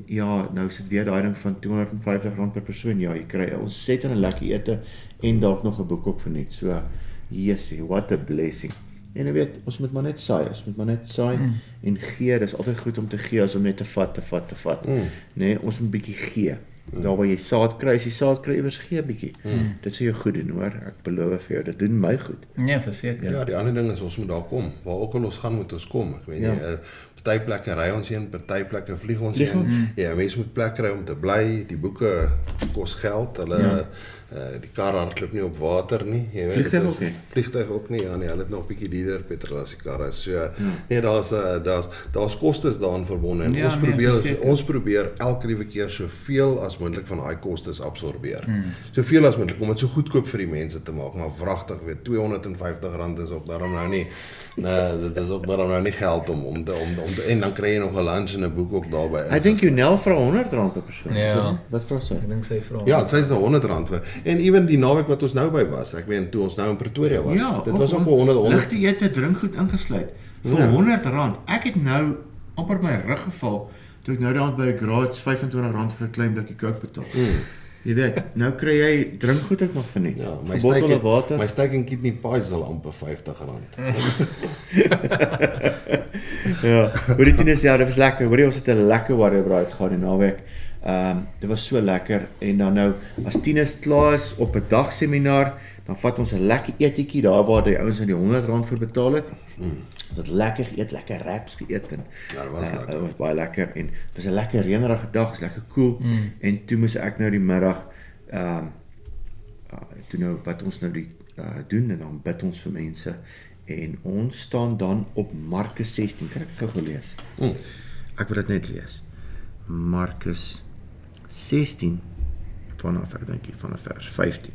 ja, nou sit weer daai ding van R250 per persoon. Ja, jy kry ontsettend lekker ete en dalk nog 'n boek ook vir net. So, Jessie, what a blessing. En jy weet, ons moet maar net saai, en gee, dis altyd goed om te gee, as om net te vat. Nee, ons moet bietjie gee. Daar waar jy saad kry, as jy saad kry, iewers gee bietjie. Dit sal jou goed doen, hoor, ek beloof vir jou, dit doen my goed. Ja, verseker. Ja, die ander ding is, ons moet daar kom, waar ook al ons gaan, moet ons kom, ek weet nie, party plekke ry ons heen, party plekke vlieg ons heen, ja, mense moet plek kry om te bly, die boeke kos geld, hulle, die kar hardloop nie op water nie, jy weet, vliegtuig ook nie? Vliegtuig ook nie, ja nee, hulle het nog 'n bietjie duurder petrol as die karre, so, nee, daar's kostes daaraan verbonde, en ons probeer elke liewe keer soveel as moontlik van daai kostes absorbeer, soveel as moontlik, om dit so goedkoop vir die mense te maak, maar wragtig, weet, R250 is ook daarom nou nie, dit is ook daarom nou nie geld om te, en dan kry jy nog 'n lunch en 'n boek ook daarby. Ek dink Jonel vra R100 per persoon. Ja. Wat vra sy? Ek dink sy vra. Ja, sy het R100 vir. En ewen die naweek wat ons nou by was, ek weet toe ons nou in Pretoria was, dit was ook 100 ligte ete, drinkgoed ingesluit. Vir R100. Ek het nou amper my rug geval toe ek nou daar by 'n Graads R25 vir 'n klein blikkie Coke betaal. Jy weet, nou kry jy drinkgoed ook nog vir net. Ja, my steak en kidney pie is al amper R50. Ja, hoor die Tinus, ja, dit was lekker. Hoor jy, ons het 'n lekker Warrior Bride gehad die naweek. Dit was so lekker, en dan nou, as Tinus klaar is op 'n dagseminar, dan vat ons 'n lekker eetjie daar waar die ouens aan die R100 vir betaal het. Ons het lekker geëet, lekker wraps geëet, en ja, dit was lekker. Dit was baie lekker, en dit was 'n lekker reënerige dag, is lekker koel, en toe moes ek nou die middag, toe nou, wat ons nou doen, en dan bid ons vir mense, en ons staan dan op Markus 16, kan ek het gou lees? Ek wil dit net lees. Markus 16, vanaf vers 15,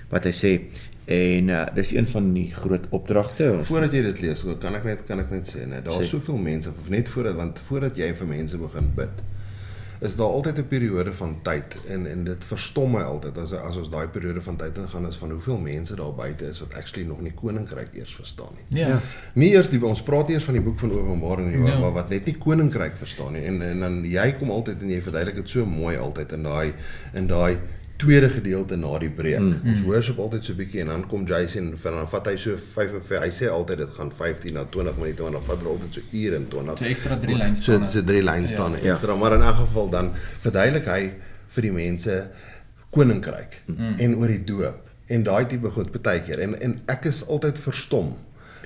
wat hy sê, en dis een van die groot opdragte. Voordat jy dit lees, kan ek net sê, daar is soveel mense, net voordat jy vir mense begin bid, is daar altyd 'n periode van tyd, en dit verstom my altyd, as ons daai periode van tyd ingaan, is van hoeveel mense daar buite is, wat actually nog nie Koninkryk eers verstaan nie. Ja. Nie eers, ons praat eers van die boek van Openbaring nie, maar wat net nie Koninkryk verstaan nie, en dan jy kom altyd, en jy verduidelik dit so mooi altyd, in daai tweede gedeelte na die breek. Ons worship altyd so 'n bietjie, en dan kom Jason, en dan vat hy so 5, hy sê altyd, dit gaan 15 na 20 minute, en dan vat dit altyd so uur en 20. So ekstra 3 lynstande. So 3 lynstande extra, maar in elk geval dan verduidelik hy vir die mense Koninkryk, en oor die doop, en daai tipe goed, partykeer, en ek is altyd verstom,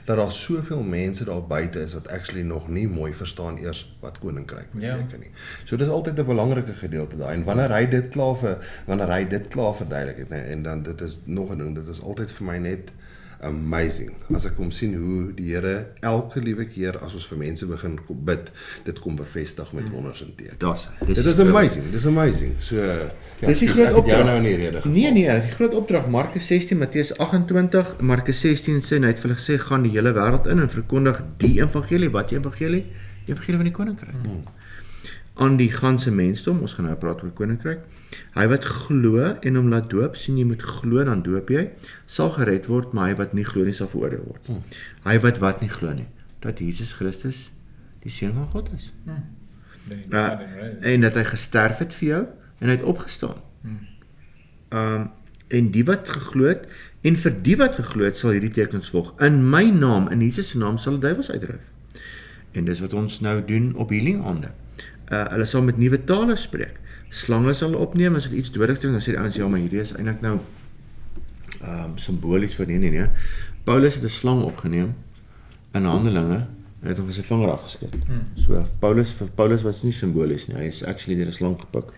dat daar soveel mense daar buite is wat actually nog nie mooi verstaan eers wat koninkryk beteken nie. So dis altyd 'n belangrike gedeelte daai. En wanneer hy dit klaar verduidelik het, en dan dit is nog 'n ding, dit is altyd vir my net amazing. As ek kom sien hoe die Here elke liewe keer as ons vir mense begin bid, dit kom bevestig met wonders en tekens. Dit is amazing, dis amazing. So dis die groot opdrag. Nou in die rede geval. Nee, die groot opdrag, Markus 16, Matteus 28, Markus 16 sê, en hy het vir hulle gesê, gaan die hele wêreld in en verkondig die evangelie, wat die evangelie? Die evangelie van die koninkryk. Aan die ganse mensdom, ons gaan nou praat oor koninkryk. Hy wat glo en hom laat doop, sien jy moet glo, dan doop jy, sal gered word, maar hy wat nie glo nie, sal veroordeel word. Hy wat nie glo nie, dat Jesus Christus die Seun van God is. En dat hy gesterf het vir jou, en hy het opgestaan. En die wat geglo het, en vir die wat geglo het, sal hierdie tekens volg. In my naam, in Jesus se naam, sal die duiwels uitdryf. En dis wat ons nou doen op healing aande. Hulle sal met nuwe tale spreek. Slange sal opneem, as hulle iets dodigs doen, dan sê die ouens, ja, maar hierdie is eintlik nou simbolies vir nie. Paulus het 'n slang opgeneem in Handelinge, en het hom van sy vinger afgeskit. So, vir Paulus was nie simbolies nie, hy is actually deur 'n slang gepik.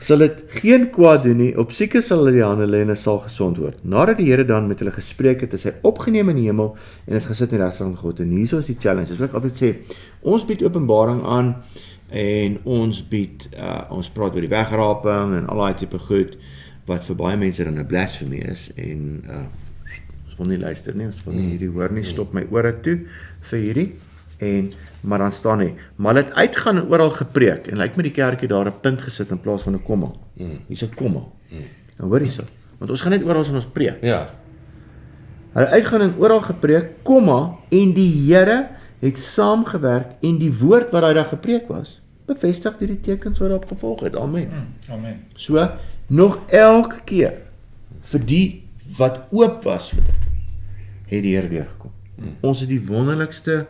Sal dit geen kwaad doen nie, op siekes sal hulle die hande lê en hulle sal gesond word. Nadat die Here dan met hulle gespreek het, is hy opgeneem in die hemel en het gesit in die regterkant van God. En hierso is die challenge, dis wat ek altyd sê, ons bied openbaring aan, en ons praat oor die wegraping en al daai tipe goed, wat vir baie mense dan 'n blasphemy is, en ons wil nie luister nie, ons wil nie hierdie hoor nie, stop my ore toe vir hierdie, maar dan staan hy, maar hulle het uitgaan en oral gepreek, en lyk my die kerkie daar 'n punt gesit in plaas van 'n komma, hier's 'n komma, en hoor hierso, want ons gaan net oral ons preek, hulle uitgaan en oral gepreek, komma, en die Here het saamgewerk, en die woord wat hy daar gepreek was, bevestig die tekens wat daarop gevolg het, amen. Amen. So, nog elke keer, vir die wat oop was vir dit, het die Here deurgekom. Ons het die wonderlikste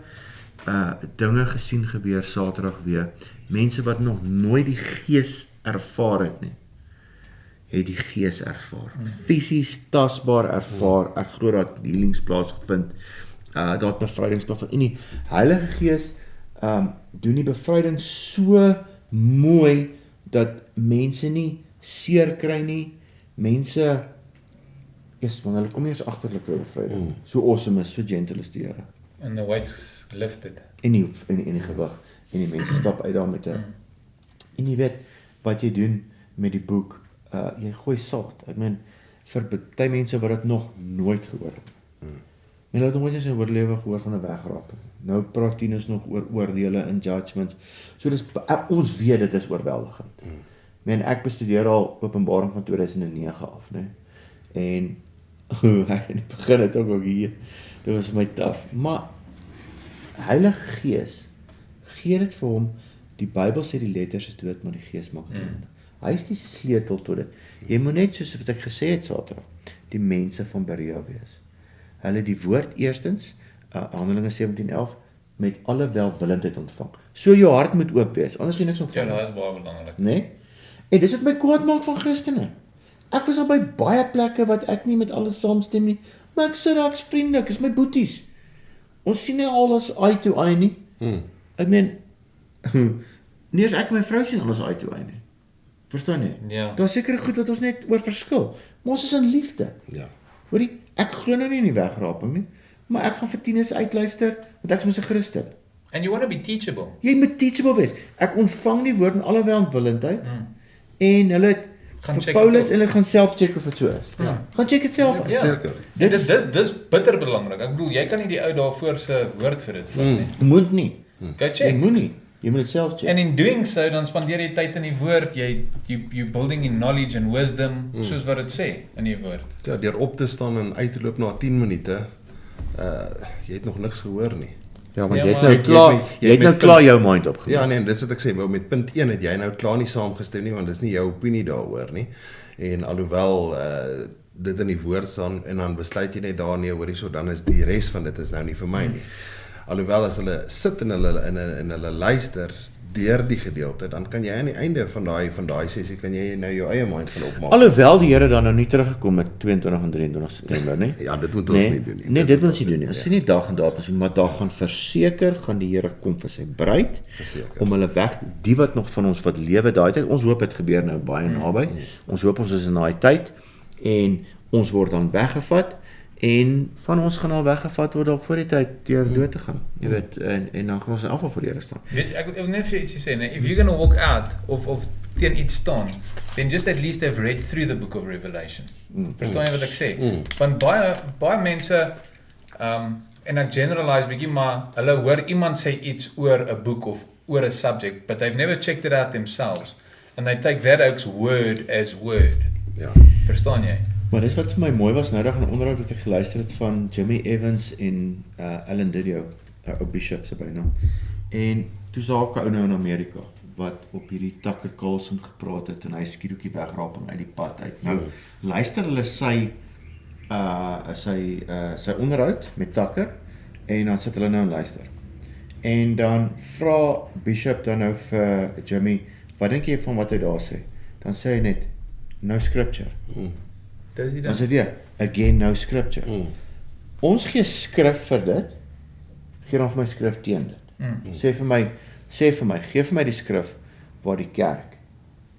dinge gesien gebeur Saterdag weer, mense wat nog nooit die Gees ervaar het nie, het die Gees ervaar, fisies, tasbaar ervaar, ek glo dat healings plaasgevind, daar het bevrydings plaasgevind, en die Heilige Gees doen die bevryding so mooi, dat mense nie seer kry nie, mense, want hulle kom nie eens agterlik kry bevryding, so awesome is, so gentle is die Here. And the weights lifted. En die gewig, en die mense stap uit daar met 'n, en jy weet, wat jy doen met die boek, jy gooi saad, ek meen, vir baie mense wat dit nog nooit gehoor het. En hulle het nooit eens in oor lewe gehoor van 'n wegraping. Nou praat Tinus nog oor oordeele en judgments. So dis, ons weet dit is oorweldigend. Ek bestudeer al Openbaring van 2009 af, né? En in die begin het ook hier, dit was my taaf. Maar Heilige Gees, gee dit vir hom, die Bybel sê die letters is dood, maar die Gees maak dit. Hy is die sleutel tot dit. Jy moet net, soos wat ek gesê het Saterdag, die mense van Berea wees. Hulle die woord eerstens, Handelinge 17:11, met alle welwillendheid ontvang. So jou hart moet oop wees, anders geen niks ontvang. Ja, dat is baie belangrik. Nee? En dis wat my kwaad maak van Christene. Ek was al by baie plekke wat ek nie met alles saamstem nie, maar ek sê daar ek's vriendelik, is my boeties. Ons sien nie alles eye to eye nie. Ek meen, nie eens ek en my vrou sien alles eye to eye nie. Verstaan jy? Ja. Daar is sekere goed wat ons net oor verskil, maar ons is in liefde. Ja. Hoorie, ek glo nou nie in die wegraping nie, maar ek gaan vir Tinus uitluister, want ek is mos 'n Christen. And you want to be teachable. Jy moet teachable wees. Ek ontvang die woord in alle welwillendheid, en hulle het Gaan vir Paulus, en hulle gaan self check of dit so is. Gaan check dit self uit. Ja. Seker. Dis bitter belangrik. Ek bedoel, jy kan nie die ou daarvoor se woord vir dit vat nie. Moet nie. Go Jy check. moet nie. Jy moet dit self check. And in doing so, dan spandeer jy tyd in die woord, you building in knowledge and wisdom, soos wat dit sê in die woord. Ja, deur op te staan en uit te loop na 10 minute, jy het nog niks gehoor nie. Ja, want Ja, jy het maar- nou klaar, jy het nou klaar jou mind opgemaak. Ja, nee, dis wat ek sê, maar met punt 1 het jy nou klaar nie saamgestem nie, want dis nie jou opinie daaroor nie. En alhoewel dit in die woord staan, en dan besluit jy net daar, nee, hoor hierso, dan is die res van dit is nou nie vir my nie. Alhoewel as hulle sit en hulle luister, deur die gedeelte, dan kan jy aan die einde van daai sessie kan jy nou jou eie mind gaan opmaak. Alhoewel die Here dan nou nie teruggekom met 22 en 23 September nie. Ja, dit moet ons nie doen nie. Nee, dit wil ons nie doen nie. Ons sien nie dag en datum nie, maar daar gaan verseker gaan die Here kom vir sy bruid Verseker. om hulle weg, die wat nog van ons wat lewe daai tyd. Ons hoop dit gebeur nou baie naby. Ons hoop ons is in daai tyd en ons word dan weggevat en van ons gaan al weggevat word dalk voor die tyd deur dood te gaan. Jy weet, en dan gaan ons in afval voor die Here staan. Weet, ek wil net vir ietsie sê, nee, if you're going to walk out of teen iets staan, then just at least have read through the book of Revelation. Verstaan jy wat ek sê? Want baie mense, en ek generalize bietjie, maar hulle hoor iemand sê iets oor 'n boek of oor 'n subject, but they've never checked it out themselves. And they take that as word. Ja. Verstaan jy? Maar dis wat vir my mooi was nou dag in 'n onderhoud wat ek geluister het van Jimmy Evans en Alan Didio, ou Bishop se bynaam. En toe is daar 'n ou nou in Amerika wat op hierdie Tucker Carlson gepraat het en hy skielik wegraap en uit die pad uit. Nou luister hulle sy onderhoud met Tucker en dan sit hulle nou en luister. En dan vra Bishop dan nou vir Jimmy, wat dink jy van wat hy daar sê? Dan sê hy net, no scripture. Dis die Dan ding. sê hy weer, again no scripture. Ons gee skrif vir dit, gee dan vir my skrif teen dit. Sê vir my, gee vir my die skrif waar die kerk,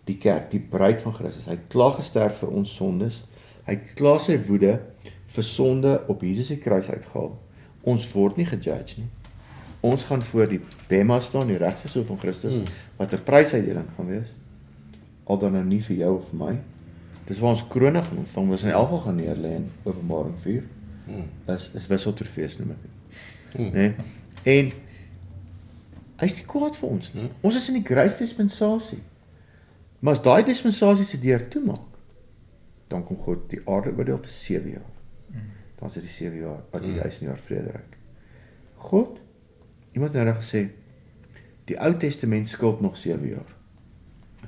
die bruid van Christus, hy het klaar gesterf vir ons sondes, hy het klaar sy woede vir sonde op Jesus die kruis uitgehaal. Ons word nie gejudge nie. Ons gaan voor die bema staan, die regshof van Christus, wat 'n prysuitdeling gaan wees. Al dan nou nie vir jou of vir my. Dis waar ons krone gaan ontvang, ons in elk geval gaan neerlê in Openbaring 4. Is wisseltrofees noem ek dit. Nee. En hy is nie kwaad vir ons nie. Ons is in die grace dispensasie. Maar as daai dispensasie se deur toemaak, dan kom God die aarde oordeel vir 7 jaar. Dan is dit die 7 jaar, die 1000 jaar vrederyk. God, iemand het nou gesê, die Ou Testament skuld nog 7 jaar.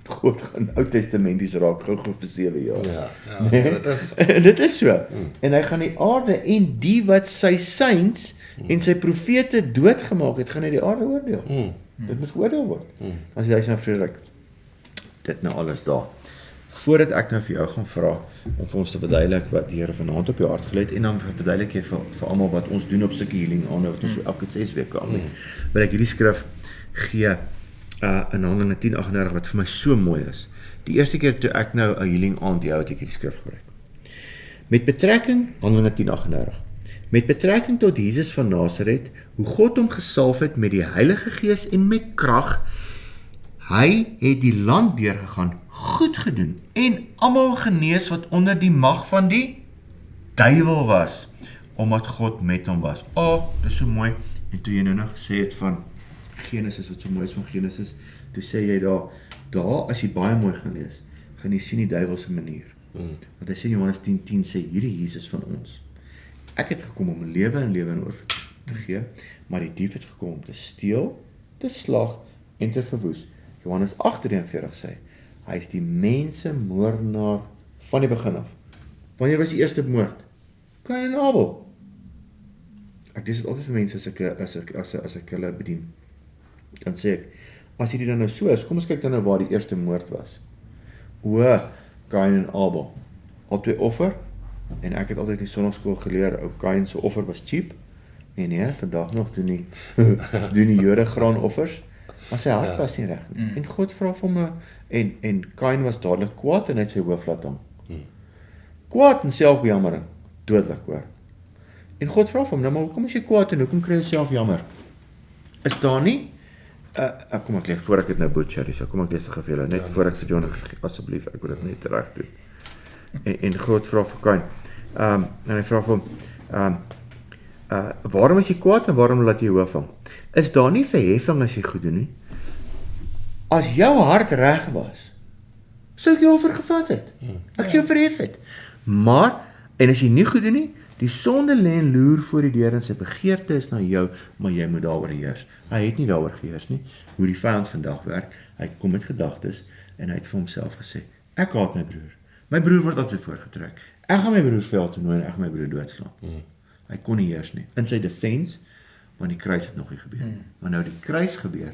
God gaan Ou Testamenties raak gou vir 7 jaar. Ja, Nee? dit is Dit is so. En hy gaan die aarde en die wat sy saints en sy profete doodgemaak het, gaan hy die aarde oordeel. Dit moet geoordeel word. As jy nou vreeslik dit nou alles daar. Voordat ek nou vir jou gaan vra om vir ons te verduidelik wat die Here vanaand op jou hart gelê het en dan verduidelik jy vir almal wat ons doen op sulke healing aande wat ons so elke 6 weke aan doen. Wil ek hierdie skrif gee in Handelinge 10:38 wat vir my so mooi is. Die eerste keer toe ek nou 'n healing aand jou het ek hierdie skrif gebruik. Met betrekking Handelinge 10:38. Met betrekking tot Jesus van Nasaret, hoe God hom gesalf het met die Heilige Gees en met krag, hy het die land deurgegaan, goed gedoen en almal genees wat onder die mag van die duiwel was, omdat God met hom was. Dis so mooi. En toe jy nou nog gesê het van Genesis, wat so mooi is van Genesis, toe sê jy daar as jy baie mooi gaan lees, gaan jy sien die duiwel se manier. Want hy sê in Johannes 10:10 sê hierdie Jesus van ons. Ek het gekom om lewe en lewe in oorvloed te gee, maar die dief het gekom om te steel, te slag en te verwoes. Johannes 8:43 sê, hy is die mensemoordenaar van die begin af. Wanneer was die eerste moord? Kain en Abel. Ek dis dit altyd vir mense as ek hulle bedien. Dan sê ek, as hierdie dan nou so is, kom ons kyk dan nou waar die eerste moord was. Kain en Abel. Albei offer, en ek het altyd in die sonnaarskool geleer, ou Kain se offer was cheap, en nee, vandag nog doen die Jode graanoffers, maar sy hart was nie reg nie. En God vra vir hom, en Kain was dadelik kwaad, en hy het sy hoof laat hang. Kwaad en selfbejammering, dodelik hoor. En God vra vir hom, nou maar hoekom is jy kwaad, en hoekom kry jy self jammer? Is daar nie, kom ek lees, voor ek dit nou butcher, so kom ek lees vir julle, net voor ek sê, John, asseblief, ek wil dit net reg doen. En God vra vir Kain, en hy vra vir hom, waarom is jy kwaad en waarom laat jy hoof hang? Is daar nie verheffing as jy goed doen nie? As jou hart reg was, sou ek jou vergevat het. Ek jou verhef het. Maar, en as jy nie goed doen nie, die sonde lê en loer voor die deur en sy begeerte is na jou, maar jy moet daaroor heers. Hy het nie daaroor geheers nie. Hoe die vyand vandag werk, hy kom met gedagtes en hy het vir homself gesê, ek haat my broer. My broer word altyd voorgetrek. Ek gaan my broer veld toe nooi en ek gaan my broer doodslaan. Hy kon nie heers nie. In sy defense, want die kruis het nog nie gebeur. Maar nou die kruis gebeur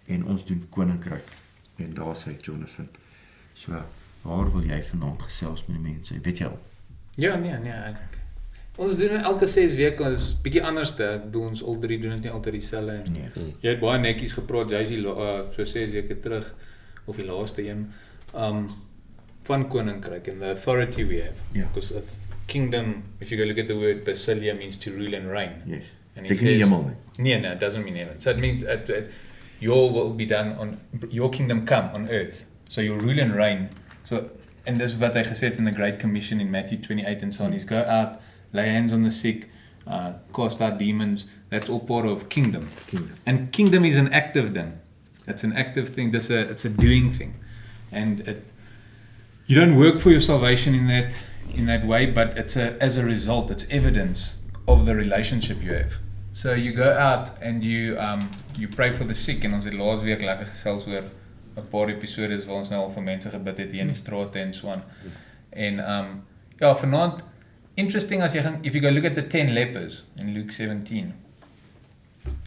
en ons doen koninkryk. En daar sê Jonathan. So, waar wil jy vanaand gesels met die mense? Weet jy al? Ja, nee. Ons doen dit elke 6 weke, dit is bietjie anders te. Ek bedoel ons al 3 doen dit nie altyd dieselfde. Nee. Jy het baie netjies gepraat, jy's so 6 weke terug of die laaste een van koninkryk and the authority we have. Yeah. Because a kingdom, if you go look at the word basilia, means to rule and reign. Yes. And Dit is nie hemel nie. No, it doesn't mean heaven. So it means your will be done on your kingdom come on earth. So your rule and reign. So and this is what hy gesê het in the Great Commission in Matthew 28 and so on. Is go out, lay hands on the sick, cast out demons. That's all part of kingdom. And kingdom is an active thing. It's an active thing. It's a doing thing. And you don't work for your salvation in that way, but as a result, it's evidence of the relationship you have. So you go out and you pray for the sick, en ons het laas week lekker gesels oor 'n paar episodes waar ons nou al vir mense gebid het hier in die strate en so aan. En ja, vanaand interesting as jy gaan, if you go look at the 10 lepers in Luke 17.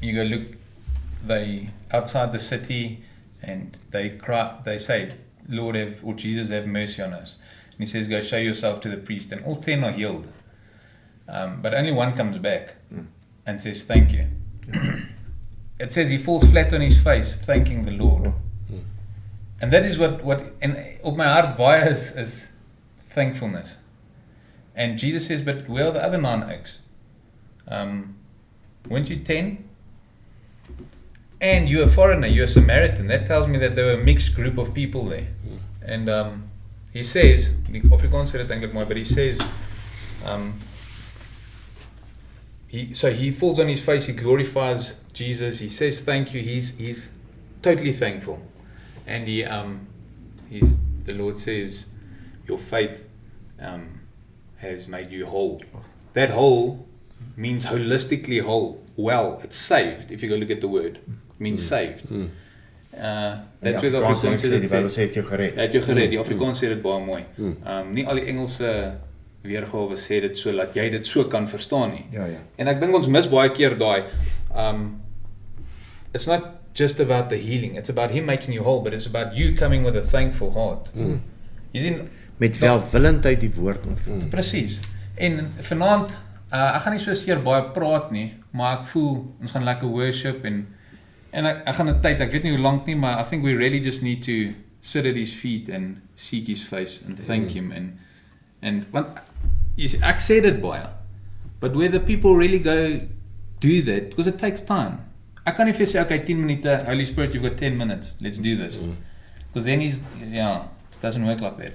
You go look, they outside the city and they cry, they say, Lord or Jesus have mercy on us. And he says, go show yourself to the priest, and all 10 are healed. But only one comes back and says, thank you. It says he falls flat on his face, thanking the Lord. And that is what and op my hart baie is thankfulness. And Jesus says, but where are the other 9 oaks? Weren't you 10? And you're a foreigner, you're a Samaritan. That tells me that there were a mixed group of people there. And he says, Afrikaans sê dit eintlik mooi, but he says, he falls on his face, he glorifies Jesus, he says thank you, he's totally thankful. And the Lord says, your faith has made you whole. That whole means holistically whole. Well, it's saved, if you go look at the word. It means saved. That's where the Afrikaans sê die Bybel sê het jou gered. Het jou gered, die Afrikaans sê dit baie mooi. Nie al die Engelse weergawe sê dit so dat jy dit so kan verstaan nie. Ja. En ek dink ons mis baie keer daai it's not just about the healing, it's about him making you whole, but it's about you coming with a thankful heart. Jy sien Met welwillendheid die woord ontvang. Presies. En vanaand ek gaan nie so seer baie praat nie, maar ek voel ons gaan lekker worship en ek gaan 'n tyd, ek weet nie hoe lank nie, maar I think we really just need to sit at his feet and seek his face and thank him and want ek sê dit baie, but whether people really go do that, because it takes time. Ek kan nie vir sê okay 10 minute, Holy Spirit you've got 10 minutes, let's do this. Because then it doesn't work like that.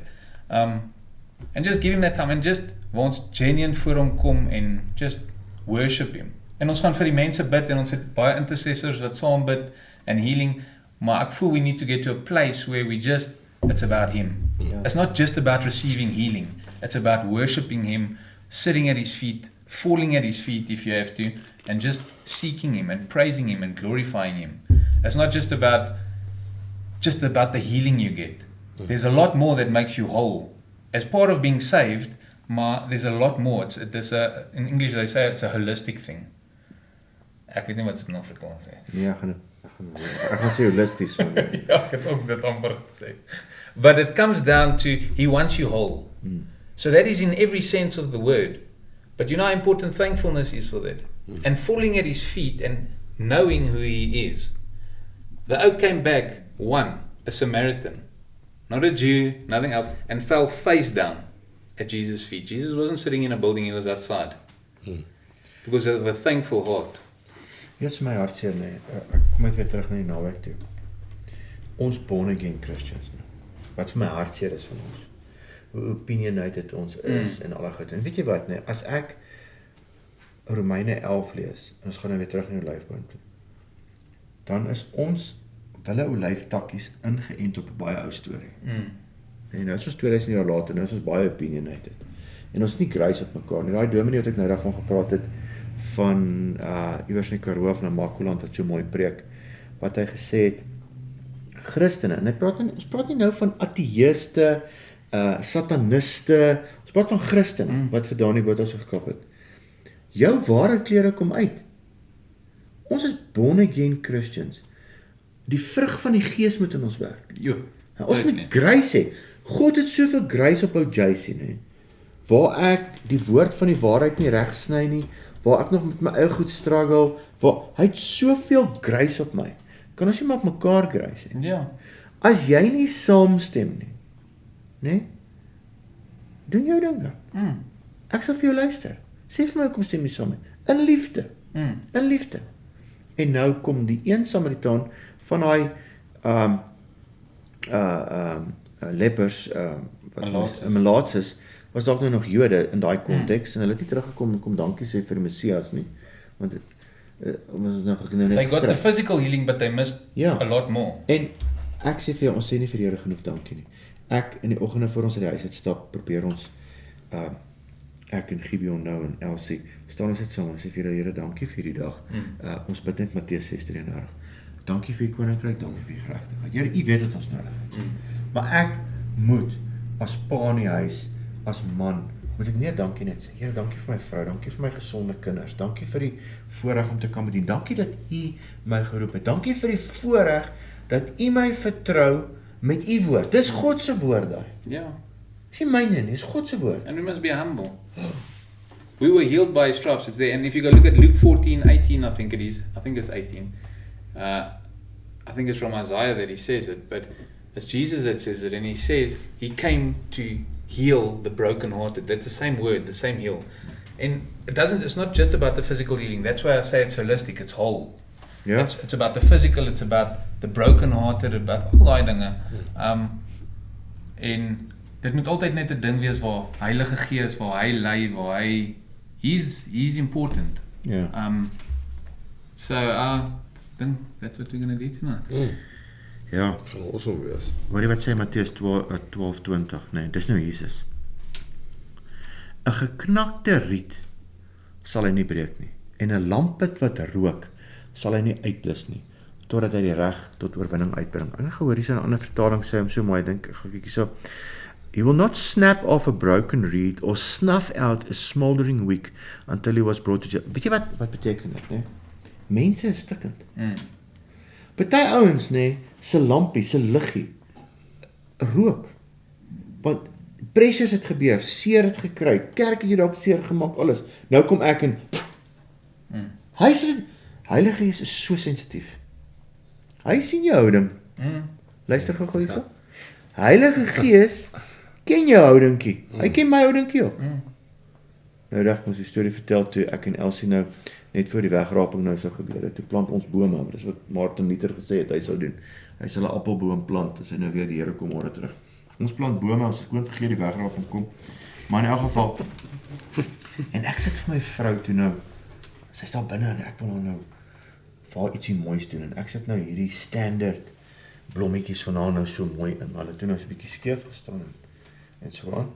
And just give him that time and just waar ons genuine voor hom kom en just worship him. En ons gaan vir die mense bid en ons het baie intercessors wat saam bid and healing, maar ek voel we need to get to a place where it's about him. It's not just about receiving healing, it's about worshiping him, sitting at his feet, falling at his feet if you have to, and just seeking him and praising him and glorifying him. It's not just about the healing you get. There's a lot more that makes you whole. As part of being saved, maar there's a lot more. In English they say it's a holistic thing. Ek weet nie wat dit in Afrikaans sê. Nee, ek gaan sê holisties man. Ja, ek het ook dit amper gesê. But it comes down to he wants you whole. So that is in every sense of the word. But you know how important thankfulness is for that. And falling at his feet and knowing who he is. The oak came back, a Samaritan, not a Jew, nothing else, and fell face down at Jesus' feet. Jesus wasn't sitting in a building, he was outside. Because of a thankful heart. Dit is my hartseer nee. Ek kom net weer terug na die naweek toe. Ons born again Christians. Wat vir my hartseer is van ons. Hoe opinionated ons is en al die goed. En weet jy wat nee, as ek Romeine 11 lees, en ons gaan nou weer terug na die olyfboom toe. Dan is ons wille olyftakkies ingeënt op 'n baie ou storie. En nou is ons 2000 jaar later, nou is ons baie opinionated. En ons is nie grace op mekaar nie. Daai dominee wat ek nou daarvan gepraat het van iewers in die Karoo van Namakoland wat so mooi preek, wat hy gesê het, Christene, en ons praat nie nou van ateïste, sataniste, ons praat van Christene, wat vir Dani Botha so gekap het. Jou ware klere kom uit. Ons is born again Christians. die vrug van die gees moet in ons werk. Jo. Ons moet grace hê. God het soveel grace op ou JC, nee. Waar ek die woord van die waarheid nie reg sny nie, waar ek nog met my eie goed struggle, waar hy het soveel grace op my. Kan ons nie maar op mekaar grace hê? Ja. As jy nie saamstem nie, nee, doen jou ding dan. Ek sal vir jou luister. Sê vir my hoekom stem jy saam nie? In liefde. In liefde. En nou kom die een Samaritaan van daai lepers, Malaatses, was dalk nou nog Jode in daai konteks en hulle het nie teruggekom en kom dankie sê vir die Messias nie, want ons nou They got the physical healing, but they missed a lot more. En ek sê vir jou, ons sê nie vir die Here genoeg dankie nie. Ek in die oggende voor ons uit die huis uitstap, probeer ons ek en Gibeon nou en Elsie staan ons net saam en sê vir die Here dankie vir hierdie dag. Ons bid net Matteus 6:33. Dankie vir die koninkryk, dankie vir die geregtigheid. Here, U weet wat ons nodig het. Maar ek moet as pa in die huis, as man, moet ek nie dankie net sê. Here, dankie vir my vrou, dankie vir my gesonde kinders, dankie vir die voorreg om te kan bedien. Dankie dat U my geroep het. Dankie vir die voorreg dat U my vertrou met U woord. Dis God se woord daai. Ja. Dis nie myne nie, dis God se woord. And we must be humble. We were healed by His stripes. It's there. And if you go look at Luke 14:18, I think it's 18. I think it's from Isaiah that he says it, but it's Jesus that says it, and he says He came to heal the brokenhearted. That's the same word, the same heal. And it's not just about the physical healing. That's why I say it's holistic, it's whole. Ja. It's about the physical, it's about the brokenhearted, about al daai dinge. En dit moet altyd net 'n ding wees waar Heilige Gees, waar hy lei, waar he's important. Ja. So I think that's what we're going to do tonight. Ja. Gaan awesome wees. Hoor jy wat sê Matteus 12:20, nee, dis nou Jesus. 'n Geknakte riet sal hy nie breek nie, en 'n lampet wat rook sal hy nie uitblus nie, totdat hy die reg tot oorwinning uitbring. En gehoor hier is 'n ander vertaling sê hom so mooi, dink ek gaan kyk hierso. He will not snap off a broken reed or snuff out a smoldering wick until he was brought to jail. Weet jy wat beteken dit, nee? Mense is stikkend. Party ouens, nee, se lampie, se liggie rook. Want pressures het gebeur, seer het gekry, kerk het jy dalk seer gemaak, alles. Nou kom ek en hy sê Heilige Gees is so sensitief. Hy sien jou houding. Luister gou hierso. Heilige Gees ken jou houdingkie. Hy ken my houdingkie ook. Nou dag ons die storie vertel toe ek en Elsie nou net voor die wegraping nou sou gebeur het. Toe plant ons bome, dis wat Martin Luther gesê het hy sou doen. Hy sal 'n appelboom plant as hy nou weer die Here kom môre terug. Ons plant bome as ek kon vergeet die wegraping kom. Maar in elk geval en ek sit vir my vrou toe nou. Sy staan binne en ek wil nou vir haar ietsie moois doen en ek sit nou hierdie standaard blommetjies van haar nou so mooi in, maar hulle toe nou so 'n bietjie skeef gestaan en so aan.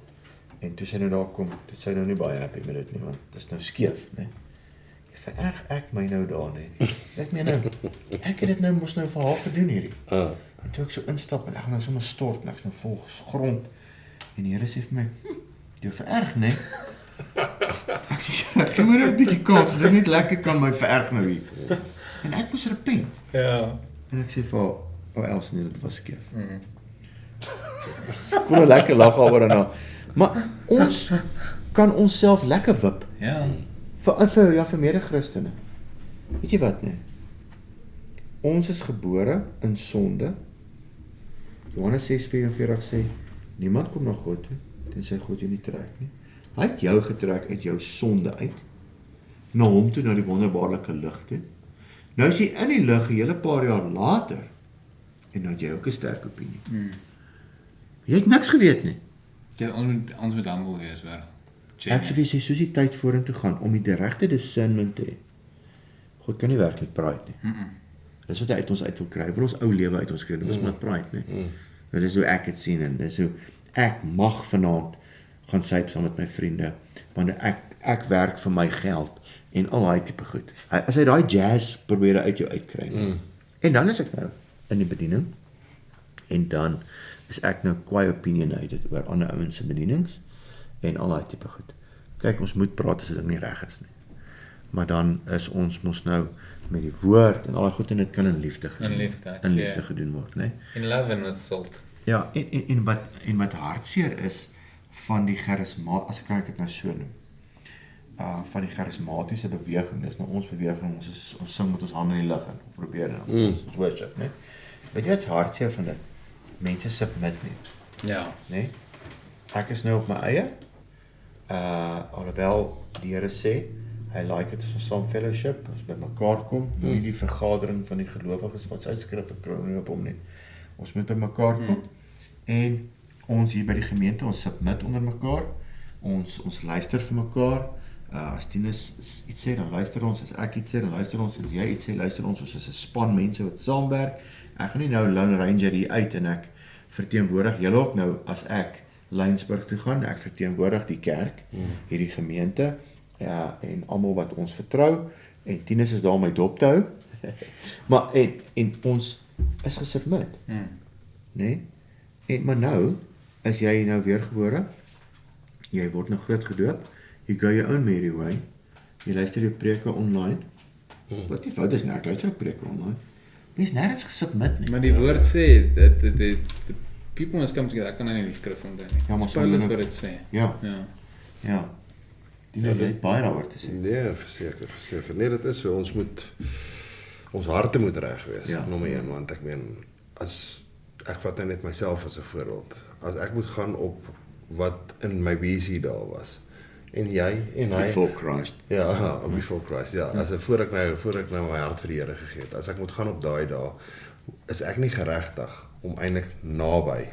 En toe sy nou daar kom, dit sy nou nie baie happy met dit nie, want dit is nou skeef, né? Vererg ek my nou daar net. Ek meen nou, ek het dit nou mos nou vir haar gedoen hierdie. En toe ek so instap en ek gaan nou sommer stort en ek's nou vol grond. En die Here sê vir my, jy vererg, né? Ek sê, gee my nou 'n bietjie kans, as ek net lekker kan my vererg nou hier. En ek moes repent. Ja. En ek sê vir haar, Elsie, nee, dit was skeef. Ek kon nou lekker lag oor en nou. Maar ons kan onsself lekker wip. Ja. Vir mede-Christene. Weet jy wat, nee? Ons is gebore in sonde. Johannes 6:44 sê, niemand kom na God toe, tensy God jou nie trek nie. Hy het jou getrek uit jou sonde uit, na hom toe, na die wonderbaarlike lig toe. Nou is jy in die lig 'n hele paar jaar later, en nou het jy ook 'n sterk opinie. Jy het niks geweet nie. Ja, ons moet humble wees, wel. Ek sê vir jy, soos die tyd vorentoe gaan, om die regte discernment te hê. God kan nie werk met pride nie. Dis wat hy uit ons uit wil kry. Hy wil ons ou lewe uit ons kry. Dit was maar pride, nie. Nou, dis hoe ek het sien, en dis hoe ek mag vanaand gaan syp saam met my vriende, want ek werk vir my geld, en al daai tipe goed. As hy daai jazz probeer uit jou uitkry, en dan is ek nou in die bediening, en dan is ek nou kwaai opinionated oor ander ouens se bedienings, en al daai tipe goed. Kyk, ons moet praat as dit nie reg is nie. maar dan is ons mos nou met die woord en al die goed en dit kan in liefde gedoen word, né? In love and with salt. Ja, en wat hartseer is van die as ek dit nou so noem, van die charismatiese beweging, dis nou ons beweging, ons sing met ons hande in die lug en probeer ons worship, né? Weet jy wat hartseer van dit? Mense submit nie, Ja. né? Ek is nou op my eie, alhoewel die Here sê, hy like dit as ons saam fellowship, ons by mekaar kom, nie die vergadering van die gelowiges wat sy uitskrif ek nie op hom nie. Ons moet by mekaar kom, en ons hier by die gemeente, ons submit onder mekaar, ons luister vir mekaar, as Tinus iets sê, dan luister ons, as ek iets sê, dan luister ons, as jy iets sê, luister ons is 'n span mense wat saamwerk. Ek gaan nie nou Lone Ranger hier uit en ek verteenwoordig julle ook nou, as ek Lynsburg toe gaan, ek verteenwoordig die kerk, hierdie gemeente, ja, en almal wat ons vertrou, en Tinus is daar om my dop te hou, maar en ons is gesubmit, né? Maar nou, as jy nou weergebore, jy word nou groot gedoop, you go your own merry way, jy luister jou preke online, wat nie fout is nie, ek luister ook preke online, mens nergens gesubmit nie. Maar die woord sê, that the people must come together, ek kan nou nie die skrif onthou nie. Ja, maar Paulus so wat dit sê. Ja, Ja. die is baie daaroor te sê. Nee, verseker. Nee, dit is so, ons harte moet reg wees, Ja. nommer 1, want ek meen, as ek vat net myself as 'n voorbeeld, as ek moet gaan op wat in my BC daar was, en jy, en hy, Before Christ. ja, before Christ, ja, as ek voor ek nou my hart vir die Here gegee het, as ek moet gaan op daai dae, is ek nie geregtig om eintlik naby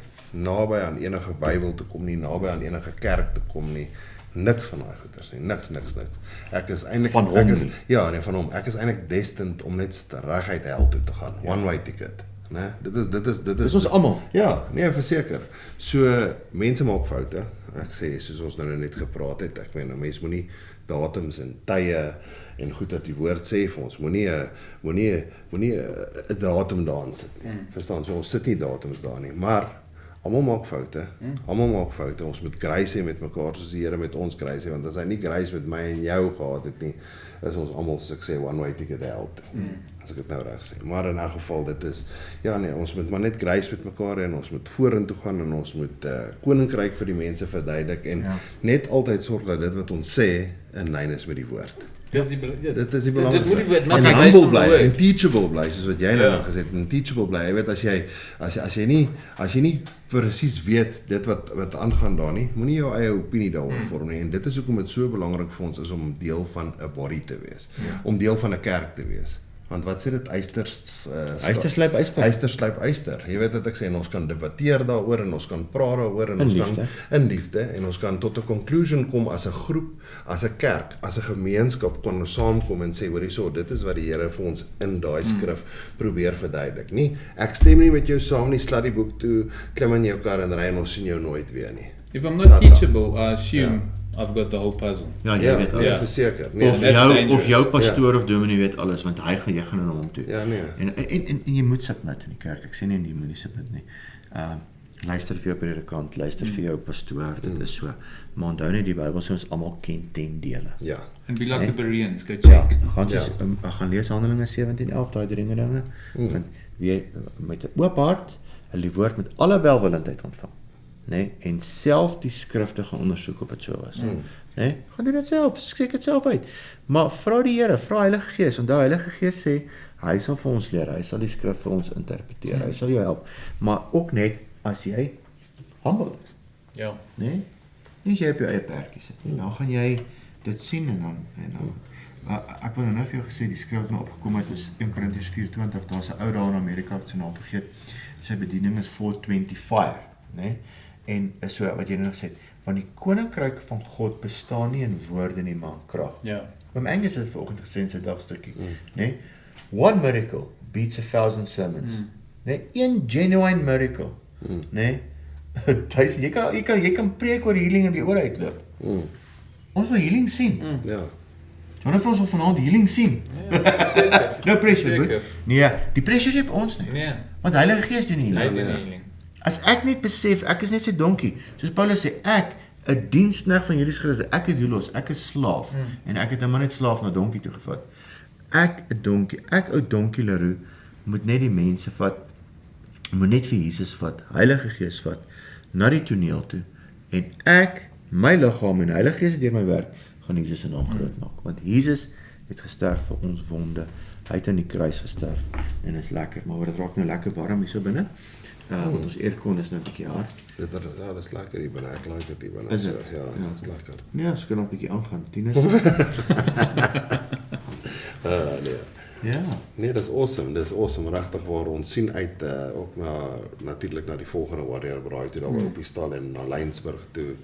aan enige Bybel te kom nie, naby aan enige kerk te kom nie, niks van daai goeders nie, niks. Ek is eintlik Van hom nie. Ja, nee, van hom. Ek is eintlik destined om net reguit hel toe te gaan, one way ticket, né? Dit is ons almal. Ja, nee, verseker. So mense maak foute. Ek sê soos ons nou net gepraat het, ek meen mense moenie datums en tye en goed dat die woord sê vir ons, moenie 'n datum daarin sit nie. Verstaan? So ons sit nie datums daar nie, maar almal maak foute. Ons moet grace hê met mekaar soos die Here met ons grace hê, want as hy nie grace met my en jou gehad het nie, is ons almal, soos ek sê, one way ticket hell toe. As ek dit nou reg sê. Maar in 'n geval dit is ja nee, ons moet maar net grace met mekaar en ons moet vorentoe gaan en ons moet koninkryk vir die mense verduidelik en net altyd sorg dat dit wat ons sê in lyn is met die woord. Dit is die belangrikste. En humble bly en teachable bly, soos wat jy nou gesê het, en teachable bly. Jy weet as jy nie presies weet dit wat aangaan daar nie, moenie jou eie opinie daaroor vorm nie. En dit is hoekom dit so belangrik vir ons is om deel van 'n body te wees, om deel van 'n kerk te wees. Want wat sê dit, yster slyp yster. Yster slyp yster. Jy weet wat ek sê, en ons kan debatteer daaroor en ons kan praat daaroor en In ons liefde. kan in liefde en ons kan tot 'n conclusion kom as 'n groep, as 'n kerk, as 'n gemeenskap kan ons saamkom en sê hoor hierso, dit is wat die Here vir ons in daai skrif probeer verduidelik. Nie ek stem nie met jou saam nie, slat die boek toe, klim in jou kar en ry en ons sien jou nooit weer nie. If I'm not teachable, I assume I've got the whole puzzle. Ja, jy Ja, weet ja, alles. verseker. Of that's dangerous. jou pastoor of dominee weet alles, want jy gaan na hom toe. Ja, nee. En jy moet submit in die kerk. Ek sê nie jy moenie submit nie. Luister vir jou predikant, luister vir jou pastoor, dit is so. Maar onthou net die Bybel sê ons almal ken ten dele. Ja. And be like the Bereans, go Ja, check. gaan lees Handelinge 17:11, daai dinge. Want wie met 'n oop hart, hulle die woord met alle welwillendheid ontvang, né? En self die skrifte gaan ondersoek of dit so was. Né? Gaan doen dit self, skryf dit self uit. Maar vra die Here, vra Heilige Gees. Onthou Heilige Gees sê hy sal vir ons leer, hy sal die skrif vir ons interpreteer. Hy sal jou help. Maar ook net as jy humble is, Ja. né? Nie as jy op jou eie perkie sit nie. Dan gaan jy dit sien en dan ek wil nou vir jou gesê die skrif wat nou opgekom het is 1 Korintiërs 4:20. Daar's 'n ou daar in Amerika, ek het sy naam vergeet. Sy bediening is 420 fire, né? En is so wat jy nou gesê het, want die koninkryk van God bestaan nie in woorde nie, maar in krag. Ja. Oom Angus het vanoggend gesê in sy dagstukkie, né? One miracle beats 1,000 sermons. Né? Een genuine miracle, né? Jy kan preek oor healing en die oor uitloop. Ons wil healing sien. Ja. Wanneer vir ons wil vanaand healing sien? Zeker. No pressure, Zeker. nee, die pressure is op ons nie. Nee. Want Heilige Gees doen Hy healing. doen healing. As ek net besef, ek is net so donkie. Soos Paulus sê, ek 'n diensknegt van Julius Christus, ek het Julius, ek is slaaf, en ek het hom maar net slaaf na donkie toe gevat. Ek ou donkie Leroux, moet net die mense vat, moet net vir Jesus vat, Heilige Gees vat, na die toneel toe, en my liggaam en Heilige Gees deur my werk, gaan Jesus se naam groot maak, want Jesus het gesterf vir ons wonde, hy het aan die kruis gesterf, en is lekker, maar dit raak nou lekker warm hier so binne, want ons aircon is nou 'n bietjie hard. Ja, dis lekker hier binne, ek like dit hier binne. Is dit? So, ja, dis lekker. Nee, ons kan nog 'n bietjie aangaan, Tinus. Nee. Ja. Nee, dis awesome, regtig waar ons sien uit ook natuurlik na die volgende Warrior Braai toe daar op die stal en na Lynsburg toe.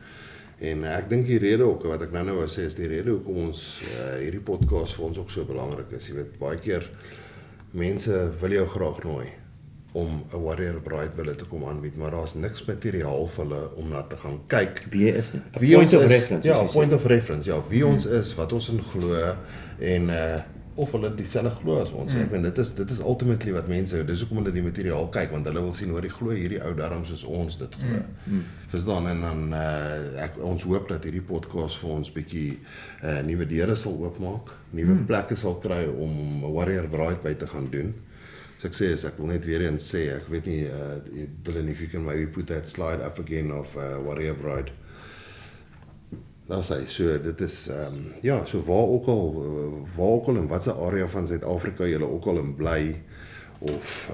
En ek dink die rede ook wat ek nou wou sê is die rede hoekom ons hierdie podcast vir ons ook so belangrik is. Jy weet, baie keer mense wil jou graag nooi om 'n Warrior Braai by hulle te kom aanbied, maar daar's niks materiaal vir hulle om na te gaan kyk. Wie is dit? Wie Point ons of is, reference. ja, point of reference, ja, wie ons is, wat ons in glo en of hulle dieselfde glo as ons. Ek meen dit is ultimately wat mense, dis hoekom hulle die materiaal kyk, want hulle wil sien hoor die glo hierdie ou darm soos ons dit glo. Verstaan, en dan ons hoop dat hierdie podcast vir ons bietjie nuwe deure sal oopmaak, nuwe plekke sal kry om 'n Warrior Braai by te gaan doen. So ek sê, ek wil net weer eens sê, ek weet nie, Dylan, if you can maybe put that slide up again of Warrior Braai. Daar sê, so dit is, so waar ook al in watse area van Suid-Afrika julle ook al in bly, of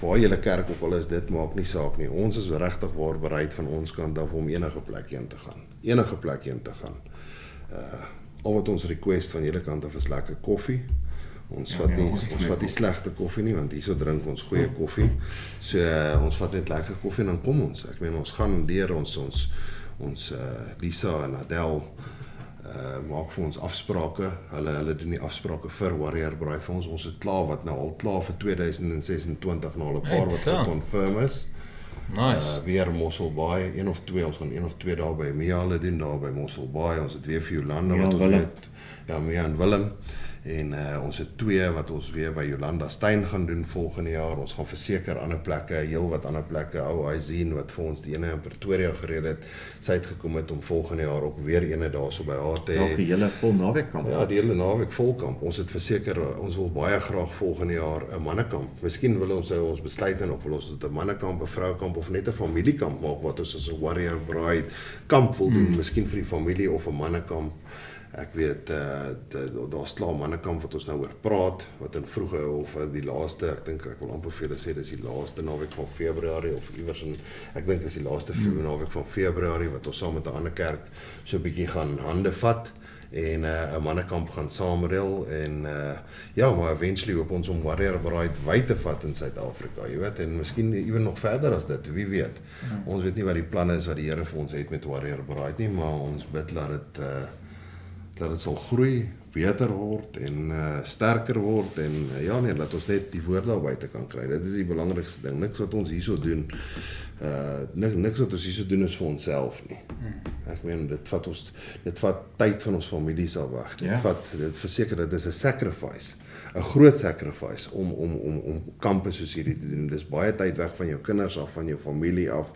waar julle kerk ook al is, dit maak nie saak nie. Ons is regtig waar bereid van ons kant af om enige plek heen te gaan. Al wat ons request van julle kant af is lekker koffie. Ons vat nie slegte koffie nie, want hierso drink ons goeie koffie. So ons vat net lekker koffie en dan kom ons. Ek meen ons gaan deur ons Lisa en Adele maak vir ons afsprake. Hulle doen die afsprake vir Warrior Braai vir ons. Ons het al klaar vir 2026 nou al 'n paar wat geconfirm is. Nice. Weer Mossel Baai, ons gaan 1 of 2 dae by Mia hulle doen, daar by Mossel Baai. Ons het weer vir Jolanda wat ons weet. Ja, Mia en Willem. En ons het 2 wat ons weer by Jolanda Steyn gaan doen volgende jaar. Ons gaan verseker ander plekke, heel wat ander plekke. Aizien wat vir ons die ene in Pretoria gereed het, sy het gekom het om volgende jaar ook weer ene daarso by haar te hê. Dalk 'n hele vol naweekkamp. Ja, die hele naweek volkamp. Ons het verseker, ons wil baie graag volgende jaar 'n mannekamp. Miskien wil ons besluit en of wil ons dit 'n mannekamp, 'n vroukamp of net 'n familiekamp maak wat ons as 'n Warrior Braai kamp wil doen. Miskien vir die familie of 'n mannekamp. Ek weet, daar's klaar mannekamp wat ons nou oor praat, wat in vroege, of die laaste, ek wil amper vir julle sê, dis die laaste naweek van Februarie, of iewers in, ek dink is die laaste naweek van Februarie, wat ons saam met 'n ander kerk so 'n bietjie gaan hande vat, en 'n mannekamp gaan saamreël, en maar eventually hoop ons om Warrior Braai wyd te vat in Suid-Afrika, jy weet, en miskien ewen nog verder as dit, wie weet. Ons weet nie wat die planne is wat die Here vir ons het met Warrior Braai nie, maar ons bid dat dit sal groei, beter word en sterker word en dat ons net die woord daar buite kan kry. Dit is die belangrikste ding. Niks wat ons hierso doen, niks wat ons hierso doen is vir onsself nie. Ek meen dit vat tyd van ons families al weg. Dit verseker dit is 'n sacrifice. 'n Groot sacrifice om kampe soos hierdie te doen. Dis baie tyd weg van jou kinders af, van jou familie af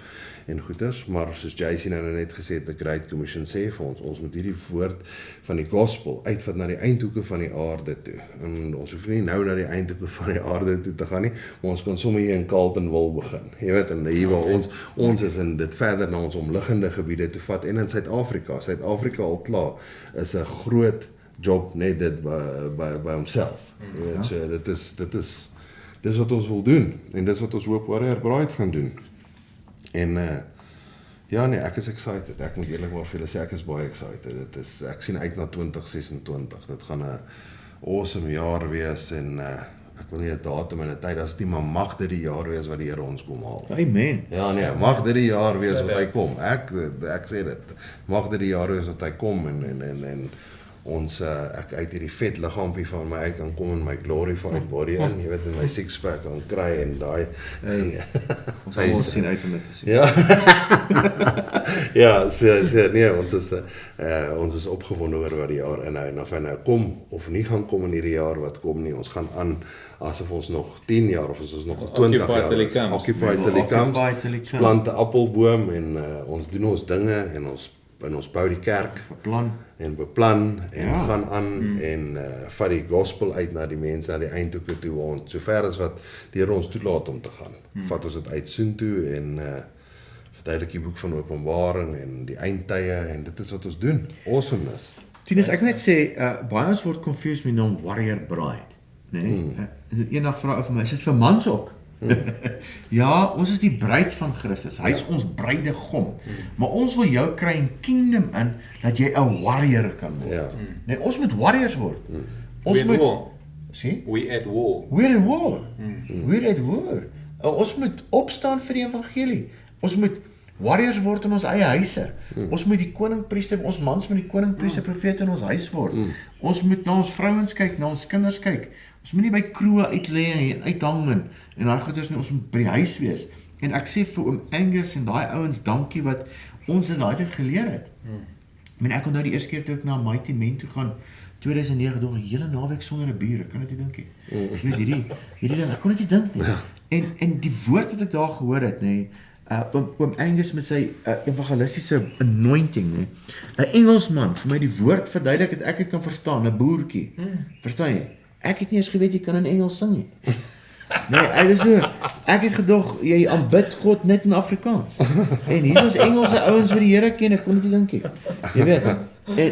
en goeders, maar soos JC nou net gesê het, the Great Commission sê vir ons moet hierdie woord van die gospel uitvat na die eindhoeke van die aarde toe. En ons hoef nie nou na die eindhoeke van die aarde toe te gaan nie, maar ons kan sommer hier in Carletonville begin. Jy weet, en hier waar ons is in dit verder na ons omliggende gebiede toe vat en in Suid-Afrika al klaar is 'n groot job net dit by homself. Jy weet, so dis wat ons wil doen en dis wat ons hoop Warrior Braai gaan doen. En ek is excited. Ek moet eerlikwaar vir julle sê ek is baie excited. Ek sien uit na 2026. Dit gaan 'n awesome jaar wees en ek wil nie 'n datum en 'n tyd as nie, maar mag dit die jaar wees wat die Here ons kom haal. Amen. Ja nee, mag dit die jaar wees wat hy kom. Ek sê dit. Mag dit die jaar wees wat hy kom en ons ek uit hierdie vet liggaampie van my uit kan kom in my glorified body in, jy weet, in my six-pack kan kry en daai ons sal sien uit om dit te sien. Ja. Ja, nee, ons is opgewonde oor wat die jaar en of hy nou kom of nie gaan kom in hierdie jaar wat kom nie. Ons gaan aan asof ons nog 10 jaar of ons nog 20 jaar Occupy till he comes. Plant 'n appelboom en ons doen ons dinge en ons en ons bou die kerk Beplan. en beplan en Ja. gaan aan en vat die gospel uit na die mense, na die eindhoeke toe, ons sover as wat die Here ons toelaat om te gaan. Vat ons dit uit soontoe en verduidelik die boek van Openbaring en die eindtye en dit is wat ons doen. Awesomeness. Tinus, ek wil net sê, baie ons word confused met 'n warrior bride, nee? Eendag vra ou vir my, is dit vir mans ook? Ja, ons is die bruid van Christus. Hy is ons bruidegom. Maar ons wil jou kry in kingdom in dat jy 'n warrior kan word. Ja. Nee, ons moet warriors word. Ons We moet war. sien? We at war. We're at war. We're at war. Ons moet opstaan vir die evangelie. Ons moet warriors word in ons eie huise. Ons moet die koningpriester, ons mans moet die koningpriester profete in ons huis word. Ons moet na ons vrouens kyk, na ons kinders kyk. Ons moet nie by kroe uitlê en uithang en daai goeders nie, ons moet by die huis wees. En ek sê vir oom Angus en daai ouens dankie wat ons in daai tyd geleer het. Ek meen ek onthou die eerste keer toe ek na Mighty Men toe gaan 2009 dog 'n hele naweek sonder 'n bier, ek kan dit nie dink nie. Ek weet hierdie ding, ek kon dit nie dink nie. En die woord wat ek daar gehoor het, nê, oom Angus met sy evangelistiese anointing, nê. 'n Engelsman vir my die woord verduidelik het ek dit kan verstaan, 'n boertjie. Verstaan jy? Ek het nie eens geweet jy kan in Engels sing nie. Nee, ek is so, ek het gedog jy aanbid God net in Afrikaans. En hier is Engelse ouens wat die Here ken, ek kon dit nie dink nie. Jy weet,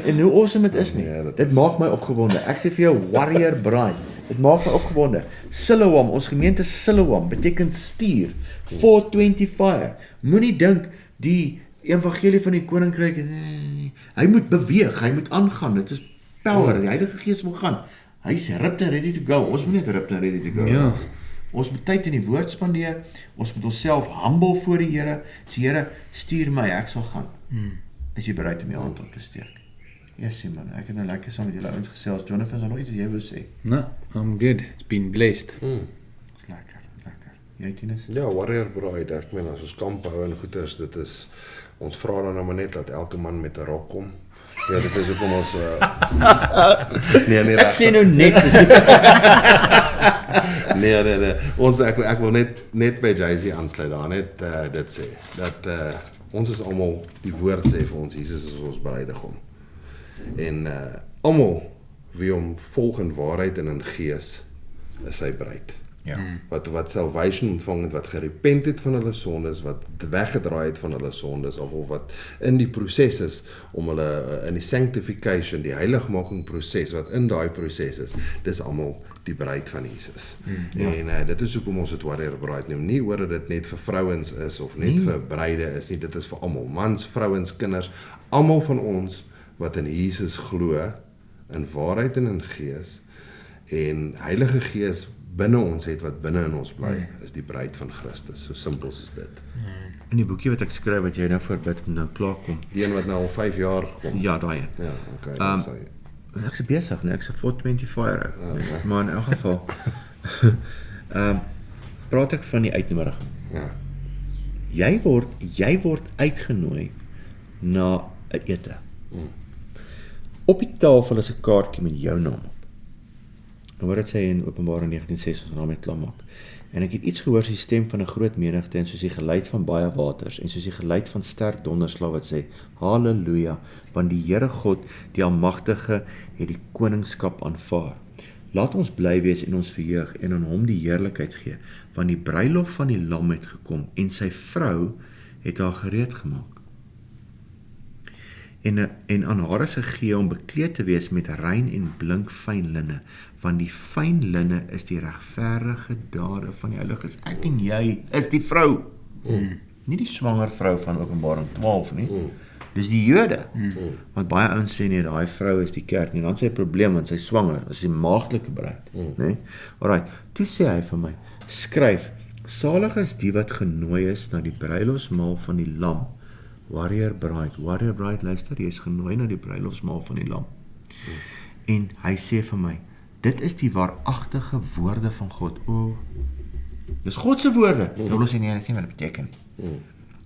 en hoe awesome dit is nie. Nee, dit Dit maak my opgewonde. Ek sê vir jou warrior bride. Dit maak my opgewonde. Siloam, ons gemeente Siloam beteken stuur. 420 fire. Moenie dink die evangelie van die koninkryk, hy moet beweeg, hy moet aangaan. Dit is power. Die Heilige Gees wil gaan. Hy's ripped and ready to go. Ons moet net ripped and ready to go. Ja. Ons moet tyd in die woord spandeer. Ons moet onsself humble voor die Here. Sê Here, stuur my, ek sal gaan. Is jy bereid om jou hand op te steek? Yes, man. Ek het nou lekker saam met julle ouens gesels. Jonathan, is daar nog iets wat jy wil sê? No, I'm good. It's been blessed. Dis lekker. Jy Tinus? Ja, warrior bride, ek meen as ons kamp hou en goeters, dit is, ons vra dan nou maar net dat elke man met 'n rok kom. Ja, dit is hoekom ons nee, Ek sê nou net. nee. Ek wil net by Jay-Z aansluit daar, net dit sê, dat ons is almal, die woord sê vir ons, Jesus is ons bruidegom. En almal wie hom volg in waarheid en in gees, is sy bruid. Ja. Wat salvation ontvang het, wat gerepent het van hulle sondes, wat weggedraai het van hulle sondes, of wat in die proses is, om hulle, in die sanctification, die heiligmaking proses, wat in daai proses is, dis almal die bruid van Jesus. En dit is hoekom ons dit warrior bride noem, nie oor dat dit net vir vrouens is, of net vir bruide is nie, dit is vir almal, mans, vrouens, kinders, almal van ons, wat in Jesus glo, in waarheid en in gees, en Heilige Gees binne ons het, wat binne in ons bly, is die bruid van Christus, so simpel is dit. In die boekie wat ek skryf, wat jy nou voorbid, moet nou klaar kom. Die een wat nou al 5 jaar gekom. Ja, daai een. Ja, okay, dan sal jy. Ek is besig, nee, ek is 420 fire. Maar in elk geval, praat ek van die uitnodiging. Ja. Jy word uitgenooi na 'n ete. Op die tafel is 'n kaartjie met jou naam op. En wat dit sê in Openbaring 19:6 ons naam het klaar maak. En ek het iets gehoor, die stem van 'n groot menigte en soos die geluid van baie waters en soos die geluid van sterk donderslag wat sê halleluja, want die Here God, die Almagtige, het die koningskap aanvaar. Laat ons bly wees en ons verheug en aan hom die heerlikheid gee, want die bruilof van die lam het gekom en sy vrou het haar gereed gemaak. En aan haar is gegee om bekleed te wees met rein en blink fyn linne, want die fyn linne is die regverdige dade van die Heiliges. Ek en jy is die vrou. Nie die swanger vrou van Openbaring 12 nie. Dis die Jode. Want baie ouens sê nee, daai vrou is die kerk nie. Dan sê hy probleem want sy swanger, is die maagdelike bruid, nee. Alright, toe sê hy vir my, skryf, salig is die wat genooi is na die bruilofsmaal van die lam. Warrior bride, luister, jy is genooi na die bruilofsmaal van die lam. En hy sê vir my, dit is die waaragtige woorde van God. Dis God se woorde. Nou los hy nie, dit sê wat dit beteken nie.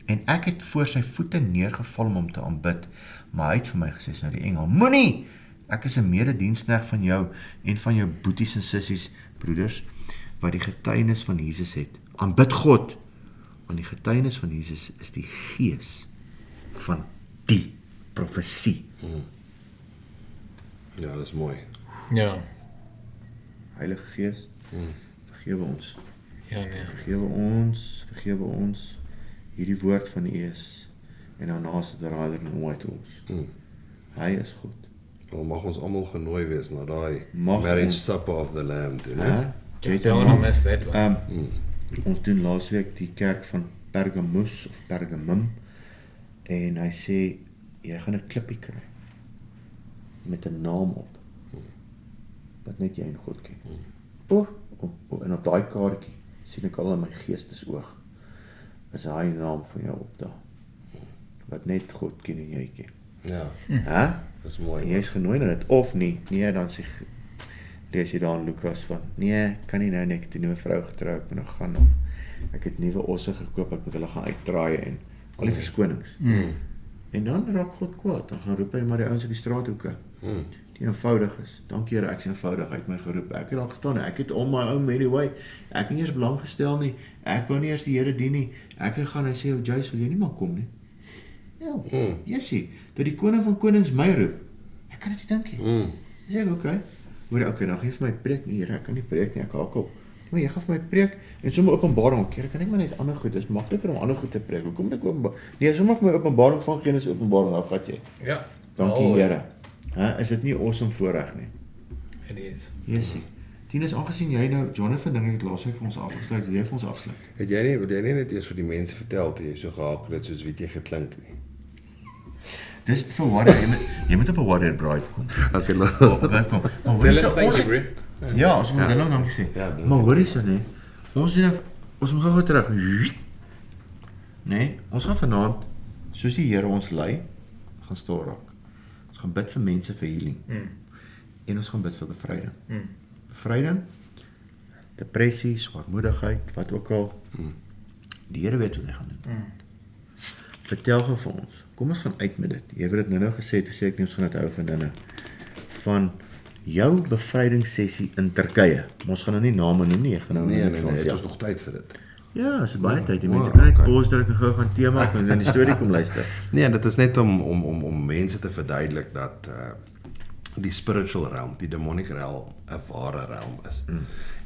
En ek het voor sy voete neergeval om hom te aanbid, maar hy het vir my gesê, nou die engel, moenie, ek is 'n medediensknegt van jou en van jou boeties en sissies, broeders, wat die getuienis van Jesus het. Aanbid God, want die getuienis van Jesus is die gees van die profesie. Ja, dis mooi. Ja. Heilige Gees, vergewe ons. Ja, nee. Vergewe ons, hierdie woord van U is, en daarna is dit raaier en ooit ons. Hy is goed. Wel mag ons almal genooi wees na daai Mag marriage ons- supper of the lamb, toe, Hè? né? Jy weet Don't wanna miss that one. Ons doen laasweek die kerk van Pergamus of Pergamum, en hy sê, jy gaan 'n klippie kry, met 'n naam op, wat net jy en God ken. En op daai kaartjie, sien ek al in my geestesoog, is hy naam van jou op daar, wat net God ken en jy ken. Ja, Hè? dis mooi. En jy is genooi na dit, of nie, nee, dan sê, lees jy daar in Lukas van, nee, kan nie nou nie, ek het 'n nuwe vrou getrou, ek moet nog gaan, of ek het nuwe osse gekoop, ek moet hulle gaan uitdraai, en al die verskonings. En dan raak God kwaad, dan gaan roep hy maar die ouens op die straathoeke, die eenvoudig is, dankie Here, ek is eenvoudig uit my geroep, ek het daar gestaan, ek het on my own merry way, ek het nie eers belang gestel nie, ek wou nie eers die Here dien nie, ek gaan, hy sê, Joyce, wil jy nie maar kom nie? Ja, Jessie, dat die koning van konings my roep, ek kan dit nie dink nie. Sê ek, okay, dan geef my preek nie, Here, ek kan nie preek nie, ek hakel. Maar jy gaf my preek, en sommer openbaring, Here, kan ek maar net ander goed, dit is makliker om ander goed te preek, hoekom moet ek openbaring? Nee, sommer vir my openbaring van Genesis openbaring, nou gat jy. Ja. Dankie, Oh, Here. Is dit nie awesome voorreg nie? It is. Jessie. Tinus, aangesien jy nou, Jonathan ding het laasweek vir ons afgesluit, wil jy vir ons afsluit? Wil jy nie net eers vir die mense vertel, toe jy so gehakel het, soos weet jy geklink nie? Dis vir Warrior, jy moet op 'n Warrior Bride kom. Okay, Welkom. Maar hoor Dylan, so, thank ons you, bro. ja, ons moet Dylan dankie sê. Ja, dankie. Maar hoor hierso nee. Ons doen nou, ons moet gou terug. Nee, ons gaan vanaand soos die Here ons lei, gaan stil raak. Ons gaan bid vir mense vir healing. En ons gaan bid vir bevryding. Bevryding, depressie, swaarmoedigheid, wat ook al. Die Here weet wat hy gaan doen. Vertel gou vir ons. Kom ons gaan uit met dit. Jy het dit nou gesê, toe sê ek nie ons gaan dit hou van dinge. Van jou bevrydingssessie in Turkye. Ons gaan nou nie name noem nie, ek gaan nou Nee, net nee, vir nee, ons het ja. ons nog tyd vir dit. Ja, is baie tyd. Die mense Wow, kan net okay. pause druk en gou gaan tee maak en dan die storie kom luister. Nee, dit is net om mense te verduidelik dat die spiritual realm, die demonic realm, 'n ware realm is.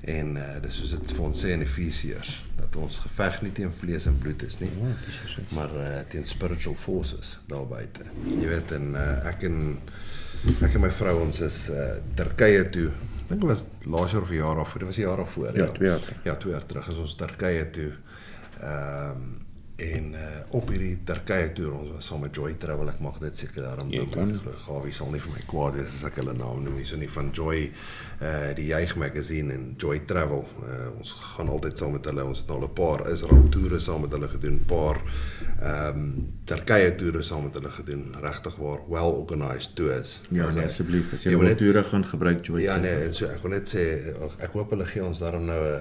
En dis soos dit vir ons sê in Efesiërs, dat ons geveg nie teen vlees en bloed is nie, maar teen spiritual forces daar buite. Jy weet, en ek en my vrou, ons is Turkye toe. Ek dink dit was laas jaar of 'n jaar af, dit was 'n jaar af voor. Ja, 2 jaar terug. Ja, 2 jaar terug is ons Turkye toe. En op hierdie Turkye toer, ons was saam met Joy Travel, ek mag dit seker daarom noem, Gawie sal nie vir my kwaad wees as ek hulle naam noem nie, so nie, van Joy, die Juig magazine en Joy Travel, ons gaan altyd saam met hulle, ons het al 'n paar Israel toere saam met hulle gedoen, paar Turkye toere saam met hulle gedoen, regtig waar, well organized tours. Ja, nee, asseblief, as jy Jy moet wil net- toere gaan gebruik Joy. Ja, nee, en so, ek wil net sê, ek hoop hulle gee ons daarom nou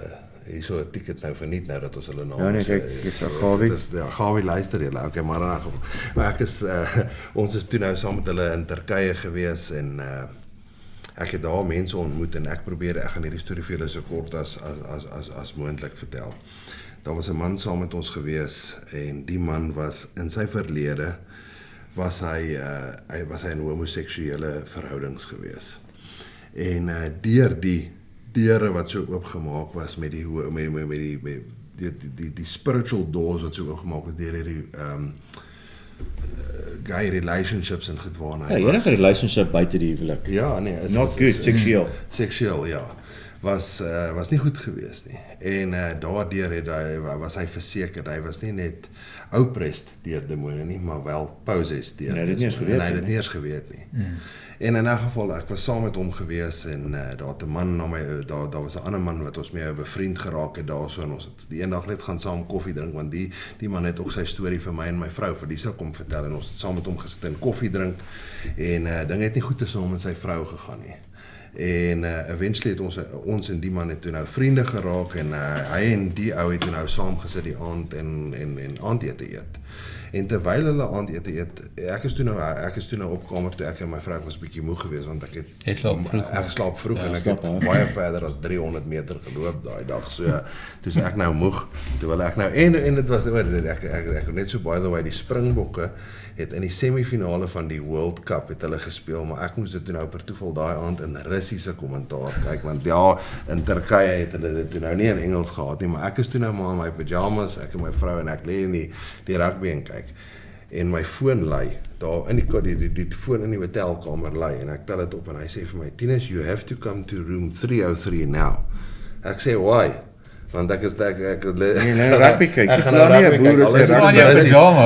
hierso 'n ticket nou verniet nou dat ons hulle naam Ja, nee, kyk, dis Gawie. Dit is ja, Gawie luister julle. Okay, maar in 'n geval. Maar ek is ons is toe nou saam met hulle in Turkye gewees en ek het daar mense ontmoet en ek gaan hierdie storie vir julle so kort as moontlik vertel. Daar was 'n man saam met ons gewees en die man was in sy verlede was hy in homoseksuele verhoudings gewees. En deur die deure wat so oopgemaak was met die spiritual doors wat so oopgemaak was deur hierdie gay relationships en gedwaarne. Ja, enige relationship buite die huwelik. Ja, nee, Not good, seksueel. Seksueel, ja. Was nie goed geweest nie. En daardeur was hy verseker, hy was nie net oppressed deur demone nie, maar wel possessed deur. Nee, hy het dit nie eens geweet en hy het dit nie. nie eens geweet nie. En in 'n geval, ek was saam met hom gewees en daar het 'n man na my, daar was 'n ander man wat ons mee bevriend geraak het daarso en ons het die eendag net gaan saam koffie drink want die man het ook sy storie vir my en my vrou Felisa kom vertel en ons het saam met hom gesit en koffie drink en dinge het nie goed tussen hom en sy vrou gegaan nie. En eventually het ons en die man het toe nou vriende geraak en hy en die ou het toe nou saam gesit die aand en aandete eet. En terwyl hulle aandete eet, ek is toe nou op kamer toe, ek en my vrou was bietjie moeg geweest want ek slaap vroeg en ek het baie verder as 300 meter geloop daai dag. So toe ek nou moeg, toe wil ek nou en dit was ek net so by the way die Springbokke het in die semifinale van die World Cup het hulle gespeel, maar ek moes dit toe nou per toeval daai aand in Russiese kommentaar kyk, want ja, in Turkye het hulle dit toe nou nie in Engels gehad nie, maar ek is toe nou maar in my pyjamas, ek en my vrou en ek lê in die rugby en kyk. En my foon lui, daar in die foon in die hotelkamer lui, en ek tel dit op en hy sê vir my, Tinus, you have to come to room 303 now. Ek sê, why? Want ek rugby kyk. Ek gaan nou rugby kyk.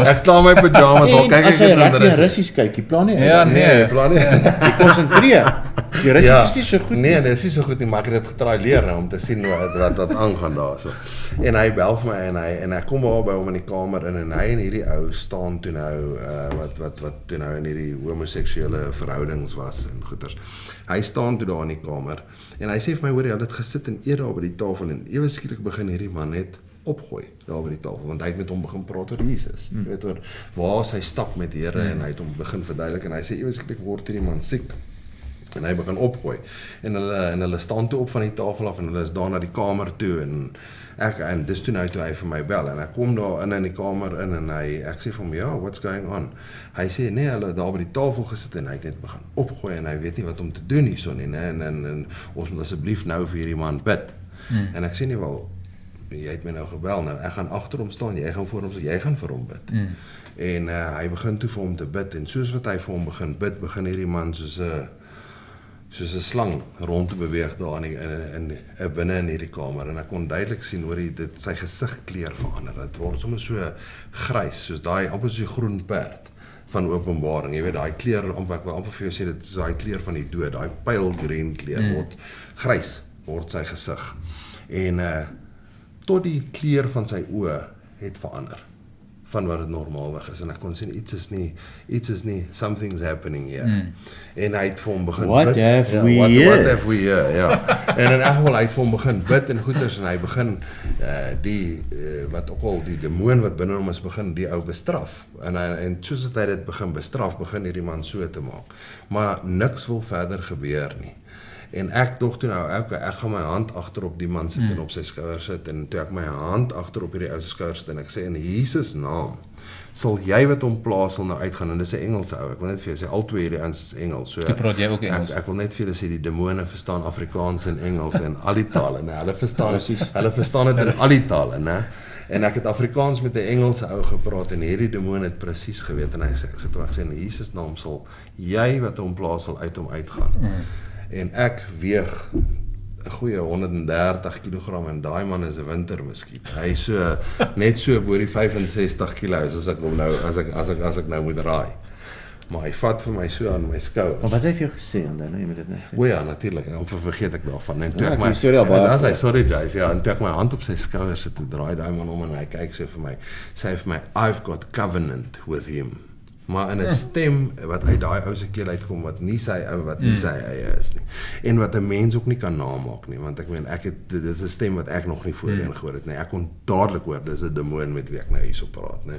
Ek staan my pyjamas al kyk ek in rugby Russies kyk, jy plan nie. Ja, nee, plan nie. Jy konsentreer. Die Russies is nie so goed. Nee, dit is nie so goed nie, maar ek het dit getraai leer nou om te sien wat aangaan daarso. En hy bel vir my en ek kom daar by hom in die kamer in en hy en hierdie ou staan toe nou wat toe nou in hierdie homoseksuele verhoudings was en goeters. Hy staan toe daar in die kamer en hy sê vir my, hoor jy, het gesit en eet daar by die tafel en ewe skielik begin hierdie man net opgooi daar by die tafel, want hy het met hom begin praat oor Jesus. Jy weet oor waar hy stap met die Here en hy het hom begin verduidelik en hy sê ewe skielik word hierdie man siek. En hy begin opgooi. En hulle staan toe op van die tafel af en hulle is daar na die kamer toe en dis toe nou toe hy vir my bel en ek kom daar in die kamer in en ek sê vir hom, ja, what's going on? Hy sê, nee, hulle daar by die tafel gesit en hy het net begin opgooi en hy weet nie wat om te doen hierso nie, en ons moet asseblief nou vir hierdie man bid. En ek sê nie wel, jy het my nou gebel, nou ek gaan agter hom staan, jy gaan voor hom, jy gaan vir hom bid. En hy begin toe vir hom te bid en soos wat hy vir hom begin bid, begin hierdie man soos 'n slang rond te beweeg daar binne in hierdie kamer en ek kon duidelik sien hoe dit sy gesigkleur verander. Dit word sommer so grys, soos daai amper so groen perd van Openbaring. Jy weet daai kleur, ek wil amper vir jou sê dit is daai kleur van die dood, daai pale green kleur word grys word sy gesig. En tot die kleur van sy oë het verander van wat het normaalweg is en ek kon sien iets is nie something's happening here. En hy het vir hom begin What have we here? Ja. En in elk geval hy het vir hom begin bid en goeders en hy begin wat ook al die demoon wat binne hom is begin die ou bestraf. En soos hy dit begin bestraf, begin hierdie man so te maak. Maar niks wil verder gebeur nie. En ek dog toe nou, ek gaan my hand agter op die man sit en op sy skouer sit en toe ek my hand agter op hierdie ou se skouer sit en ek sê in Jesus naam sal jy wat hom plaas sal nou uitgaan en dis 'n Engelse ou. Ek wil net vir jou sê albei hierdie ouens is Engels. So praat jy ook Engels? Ek wil net vir julle sê die demone verstaan Afrikaans en Engels en al die tale, né? Hulle verstaan dit in al die tale, né? En ek het Afrikaans met 'n Engelse ou gepraat en hierdie demoon het presies geweet en hy sê ek sê in Jesus naam sal jy wat hom plaas sal uit hom uitgaan. En ek weeg 'n goeie 130 kg en daai man is 'n wintermuskiet. Hy is so net so bo die 65 kg as ek hom nou as ek nou moet raai. Maar hy vat vir my so aan my skouer. Maar wat het hy vir jou gesê dan? Nou jy moet dit net sê. O ja, natuurlik. Ek vergeet ek daarvan. En toe Ja, ek my die storie al baie dan sê sorry guys, ja, en toe ek my hand op sy skouer sit, toe draai daai man om en hy kyk so vir my. Sê hy vir my, I've got covenant with him. Maar in 'n stem wat uit daai ou se keel uitkom wat nie sy eie is nie. En wat 'n mens ook nie kan namaak nie, want ek meen dit is 'n stem wat ek nog nie voorheen gehoor het nie. Ek kon dadelik hoor dis 'n demoon met wie ek nou hierso praat, né?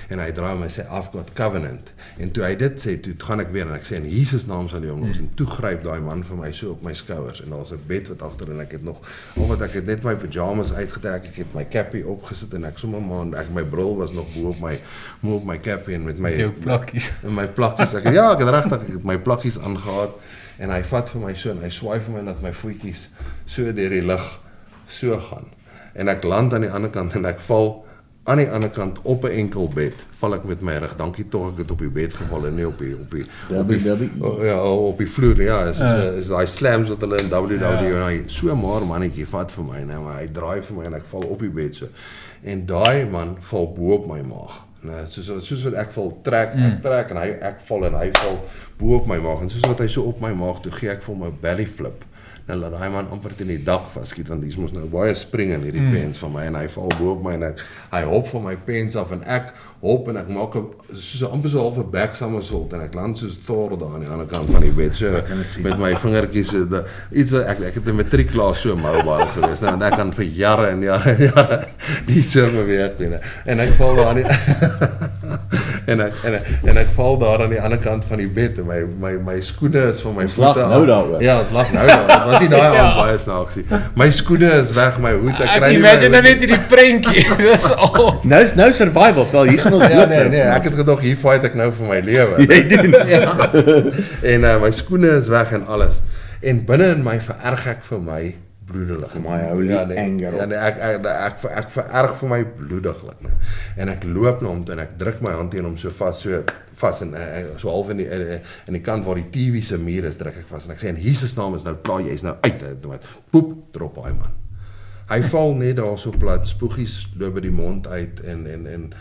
En hy draai my sê I've got covenant. En toe hy dit sê, toe gaan ek weer en ek sê in Jesus naam sal jy hom los en toe gryp daai man vir my so op my skouers en daar's 'n bed wat agter en ek het nog omdat ek het net my pyjamas uitgetrek, ek het my cappie opgesit en ek sommer maar my bril was nog bo op my cappie en met my plakkies. En my plakkies. Ek het regtig my plakkies aangehad en hy vat vir my so en hy swaai vir my dat my voetjies so deur die lug so gaan. En ek land aan die ander kant en ek val aan die ander kant op 'n enkel bed. Val ek met my rug. Dankie tog ek het op die bed geval en nie op die vloer. Ja, is daai slams wat hulle in WWE so maar mannetjie vat vir my, nou maar hy draai vir my en ek val op die bed so. En daai man val bo op my maag. Nee, soos wat ek val trek en ek val en hy val bo op my maag en soos wat hy so op my maag toe gee ek vir hom 'n belly flip. Nou laat hy man amper teen die dak vaskiet want hier moes nou baie spring in hierdie pens van my en hy val bo op my en hy hop van my pens af en ek hop en ek maak soos amper so half 'n back somersault en ek land soos Thor daar aan die ander kant van die bed so met my vingertjies so iets wat ek het in matriekklas so mobile gewees nou want ek kan vir jare en jare nie so beweeg nie en ek val daar aan die en ek val daar aan die ander kant van die bed en my skoene is van my Ons lag voete nou af. daaroor. Ja, ons lag nou daaroor. Dit was nie daai aand baie snaaks nie. My skoene is weg, my hoed, ek Ek kry nie imagine my nou net hierdie prentjie. Dis al. Nou survival, wel hier gaan ons Ja, dood nee, nou. ek het gedog hier fight ek nou vir my lewe. Jy doen. En my skoene is weg en alles. En binne in my vererg ek vir my bloederig. My holy anger. Ja, nee, ek vererg vir my bloediglik, nee. En ek loop na hom toe en ek druk my hand teen hom so vas en so half in die kant waar die TV se muur is, druk ek vas en ek sê in Jesus naam is nou klaar, jy's nou uit. Poep, drop hy man. Hy val net daar so plat, spoegies loop by die mond uit en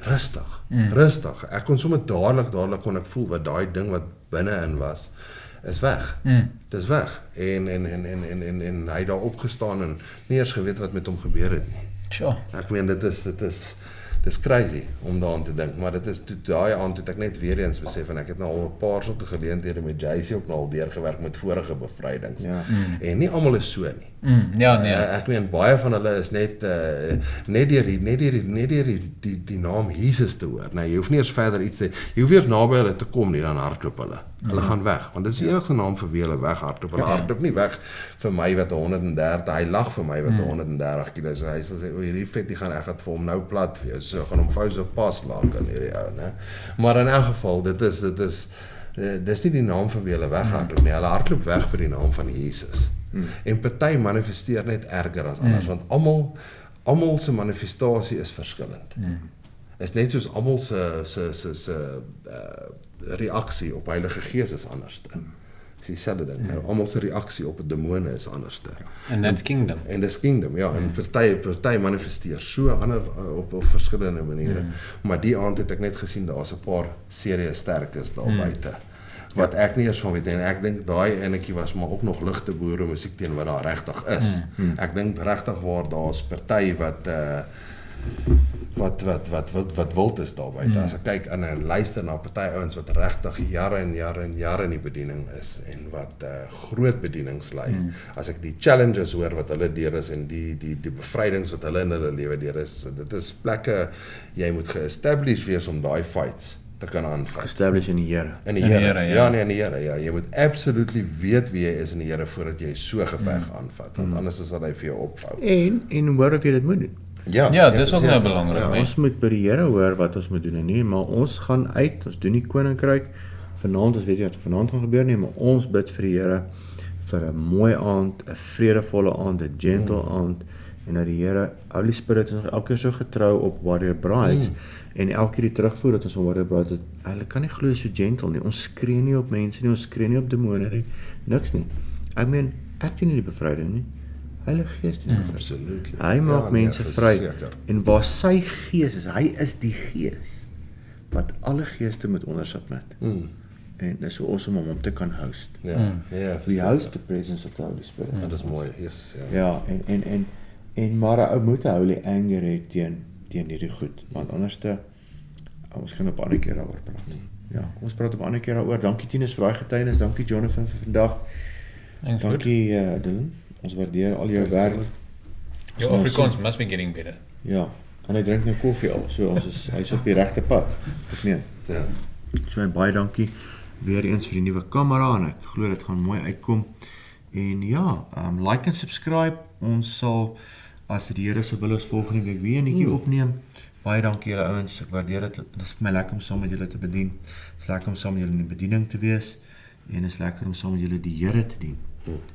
rustig. Ek kon sommer dadelik kon ek voel wat daai ding wat binne-in was, is weg. Dis weg. En hy daar opgestaan en nie eers geweet wat met hom gebeur het nie. Sure. Ek meen dis crazy om daaraan te dink, maar dit is toe daai aand toe ek net weer eens besef en ek het nou al 'n paar sulke geleenthede met JC ook nou al deurgewerk met vorige bevrydings. Ja. En nie almal is so nie. Ja, nee. Ek meen baie van hulle is net deur die naam Jesus te hoor. Nee, jy hoef nie eers verder iets te jy hoef nie eers naby hulle te kom nie, dan hardloop hulle. Hulle gaan weg, want dit is die enigste naam vir wie hulle weghardloop. Hulle hardloop nie weg vir my wat 130, hy lag vir my wat 130 kg is. Hy sê hierdie vet die gaan ek het vir hom nou plat wees. So gaan hom vou so pas laak aan hierdie ou, né? Maar in elk geval, dis nie die naam vir wie hulle weghardloop nie. Hulle hardloop weg vir die naam van Jesus. En party manifesteer net erger as anders, want almal se manifestasie is verskillend. Is net soos almal se reaksie op Heilige Gees is anders. Dis dieselfde ding. Nou almal se reaksie op 'n demone is anders. And that's kingdom. En dis kingdom, ja, en party manifesteer so ander op verskillende maniere. Maar die aand het ek net gesien daar's 'n paar serieus sterkes daar buite. Wat ek nie eers van weet en ek dink daai enetjie was maar ook nog ligte boere musiek teen wat daar regtig is. Ek dink regtig waar daar's party wat wild is daar buite. As ek kyk en luister na party ouens wat regtig jare en jare in die bediening is en wat groot bedienings lei. As ek die challenges hoor wat hulle deur is en die bevrydings wat hulle in hulle lewe deur is, dit is plekke jy moet ge-establish wees om daai fights te kan aanvat. Establish in die Here. In die Here. Ja, nee, in die Here. Ja, jy moet absolutely weet wie jy is in die Here voordat jy so geveg aanvat, want anders sal hy vir jou opvou. En hoor of jy dit moet doen. Ja, dis ook nou belangrik, né? Ons moet by die Here hoor wat ons moet doen en nie, maar ons gaan uit, ons doen die koninkryk. Vanaand, ons weet nie wat vanaand gaan gebeur nie, maar ons bid vir die Here vir 'n mooi aand, 'n vredevolle aand, 'n gentle aand en dat die Here, Holy Spirit is nog elke keer so getrou op Warrior Brides en elke keer die terugvoer dat ons van Warrior Brides, hulle kan nie glo so gentle nie. Ons skree nie op mense nie, ons skree nie op demone nie, niks nie. Ek meen, ek doen nie die bevryding nie. Heilige Gees doen dit. Absolutely. Hy maak mense vry. verseker. En waar sy Gees is, hy is die Gees wat alle geeste moet ondersubmit. En dis so awesome om hom te kan host. Ja, We host the presence of the Holy Spirit. Dat is mooi, yes. Ja, en maar 'n ou moet 'n holy anger hê teen hierdie goed, want anderste ons gaan op 'n ander keer daaroor praat. Ja, kom ons praat op 'n ander keer daaroor. Dankie Tinus vir daai getuienis, dankie Jonathan vir vandag. Dankie Dylan. Ons waardeer al jou werk. Your Afrikaans must be getting better. Ja, en hy drink nou koffie al, so hy's op die regte pad. Ek meen. Ja. So baie dankie weer eens vir die nuwe kamera en ek glo dit gaan mooi uitkom. En ja, like en subscribe. Ons sal as die Here se wil is volgende week weer 'n netjie opneem. Baie dankie julle ouens, ek waardeer dit. Dit is vir my lekker om saam met julle te bedien. Dit is lekker om saam met julle in die bediening te wees en is lekker om saam met julle die Here te dien.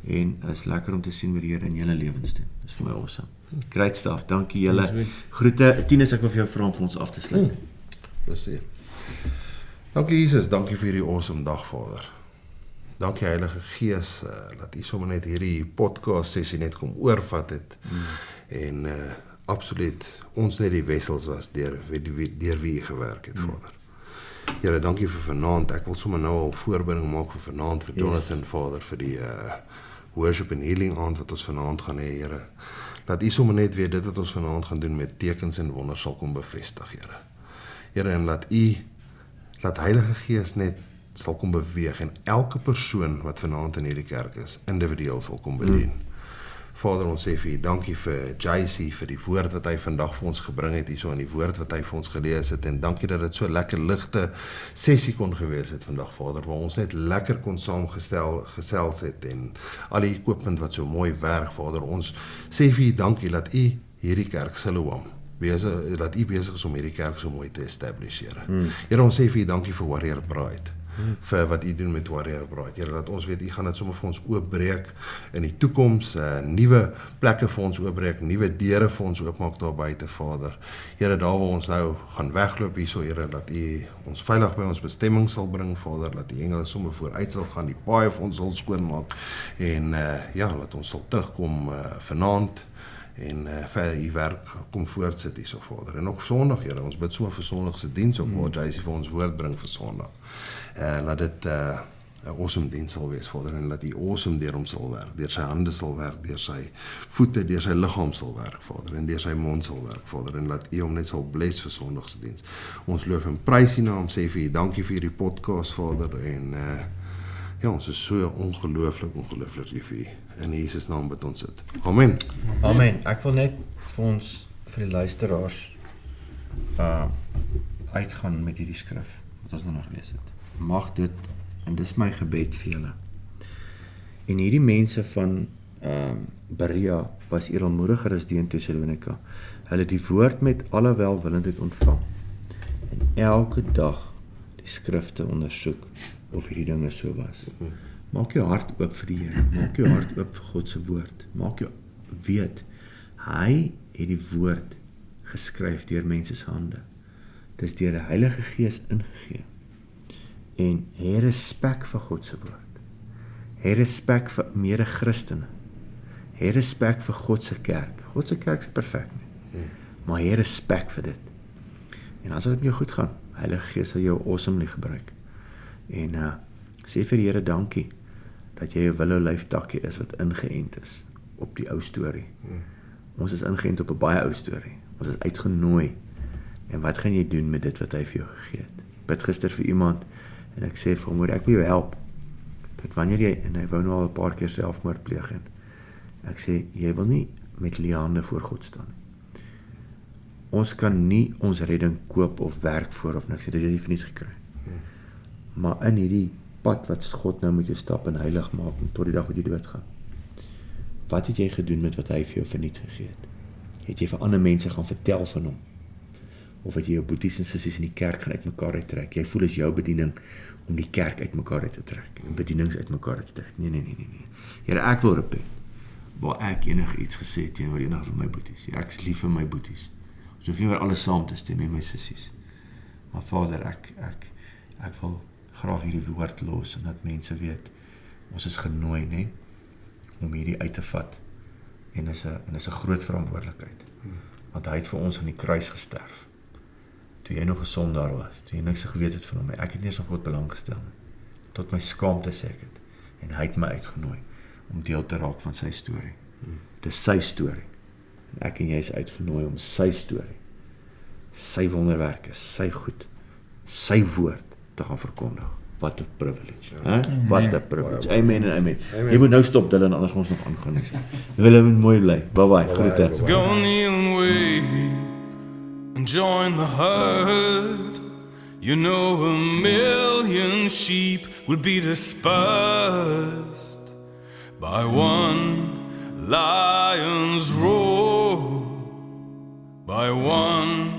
En is lekker om te sien wat die Here in julle lewens doen. Dis vir my awesome. Great stuff. Dankie julle. Groete. Tinus, ek wil vir jou vra om vir ons af te sluit. Plezier. Dankie Jesus, dankie vir hierdie awesome dag, Vader. Dankie Heilige Gees, dat U sommer net hierdie podcast sessie net kom oorvat het. En absoluut ons net die wessels was deur wie U gewerk het, Vader. Here, dankie vir vanaand. Ek wil sommer nou al voorbereiding maak vir vanaand vir Jonathan, Vader, vir die worship and healing aand wat ons vanaand gaan hê, Here. Laat U sommer net weer dit wat ons vanaand gaan doen met tekens en wonders sal kom bevestig, Here. Here, en laat Heilige Gees net sal kom beweeg en elke persoon wat vanaand in hierdie kerk is, individueel sal kom bedien. Vader, ons sê vir U dankie vir JC, vir die woord wat hy vandag vir ons gebring het hierso en die woord wat hy vir ons gelees het en dankie dat dit so lekker ligte sessie kon gewees het vandag, Vader, waar ons net lekker kon gesels het en al die equipment wat so mooi werk, Vader, ons sê vir U dankie dat U hierdie kerk Siloam dat U besig is om hierdie kerk so mooi te establish, Here. Here, ons sê vir U dankie vir Warrior Bride. Vir wat U doen met Warrior Bride. Here, dat ons weet U gaan dit sommer vir ons oopbreek in die toekoms, nuwe plekke vir ons oopbreek, nuwe deure vir ons oopmaak daar buite, Vader. Here, daar waar ons nou gaan wegloop hierso, Here, dat U ons veilig by ons bestemming sal bring, Vader, dat die engele sommer vooruit sal gaan, die paaie vir ons sal skoonmaak en ja, dat ons sal terugkom vanaand en vir U werk kom voortsit hierso, Vader. En ook Sondag, Here, ons bid sommer vir Sondag se diens ook waar JC vir ons woord bring vir Sondag. Laat dit 'n awesome diens sal wees, Vader, en laat U awesome deur hom sal werk, deur sy hande sal werk, deur sy voete, deur sy liggaam sal werk, Vader, en deur sy mond sal werk, Vader, en laat U hom net sal bless vir Sondag se diens. Ons loof en prys U naam, sê vir U dankie vir hierdie podcast, Vader, en ja, ons is so ongelooflik lief vir U. In Jesus naam bid ons dit. Amen. Amen. Ek wil net vir ons, vir die luisteraars, uitgaan met hierdie skrif, wat ons nou gelees het. Mag dit, en dis my gebed vir julle. En hierdie mense van Berea was eerelmoediger as die in Thessalonika. Hulle het die woord met alle welwillendheid ontvang. En elke dag die skrifte ondersoek of hierdie dinge so was. Maak jou hart oop vir die Here. Maak jou hart oop vir God se woord. Maak jou weet, hy het die woord geskryf deur mense se hande. Dis deur die Heilige Gees ingegee. En hê respek vir God se woord. Hê respek vir mede-Christene. Hê respek vir God se kerk. God se kerk is perfek nie. Maar hê respek vir dit. En dan sal dit met jou goed gaan. Heilige Gees sal jou awesomely gebruik. En sê vir die Here dankie dat jy 'n willow leaf takkie is wat ingeënt is op die ou storie. Ons is ingeënt op 'n baie ou storie. Ons is uitgenooi. En wat gaan jy doen met dit wat hy vir jou gegee het? Ek bid gister vir iemand en ek sê vir hom, ek wil jou help. Dat wanneer jy, en hy wou nou al 'n paar keer selfmoord pleeg en ek sê, jy wil nie met liande voor God staan. Ons kan nie ons redding koop of werk voor of niks, dit het jy vir niets gekry. Maar in hierdie pad wat God nou moet jy stap en heilig maak tot die dag wat jy doodgaan. Wat het jy gedoen met wat hy vir jou verniet gegee het? Het jy vir ander mense gaan vertel van hom? Of het jy jou boeties en sissies in die kerk gaan uitmekaar uittrek? Jy voel is jou bediening om die kerk uitmekaar uit te trek en bedienings uitmekaar uit te trek. Nee. Here, ek wil repent waar ek enige iets gesê het teenoor enige van my boeties. Ek is lief vir my boeties. Ons hoef nie oor alles saam te stem met my sissies. Maar Vader, ek wil graag hierdie woord los en dat mense weet, ons is genooi, nee, om hierdie uit te vat. En is 'n groot verantwoordelikheid. Want hy het vir ons aan die kruis gesterf. Toe jy nog 'n sondaar was, toe jy niks geweet het van hom, ek het nie eens aan God belang gestel nie. Tot my skaamte sê ek het. En hy het my uitgenooi om deel te raak van sy storie. Dis sy storie. En ek en jy is uitgenooi om sy storie, sy wonderwerke, sy goed, sy woord te gaan verkondig. Wat 'n privilege. Wat 'n privilege. Amen en amen. Jy moet nou stop Dylan, anders gaan ons nog aangaan. Julle moet mooi bly. Bye. Groete. Go kneel and weep and join the herd. You know 1,000,000 sheep will be dispersed by one lion's roar. By one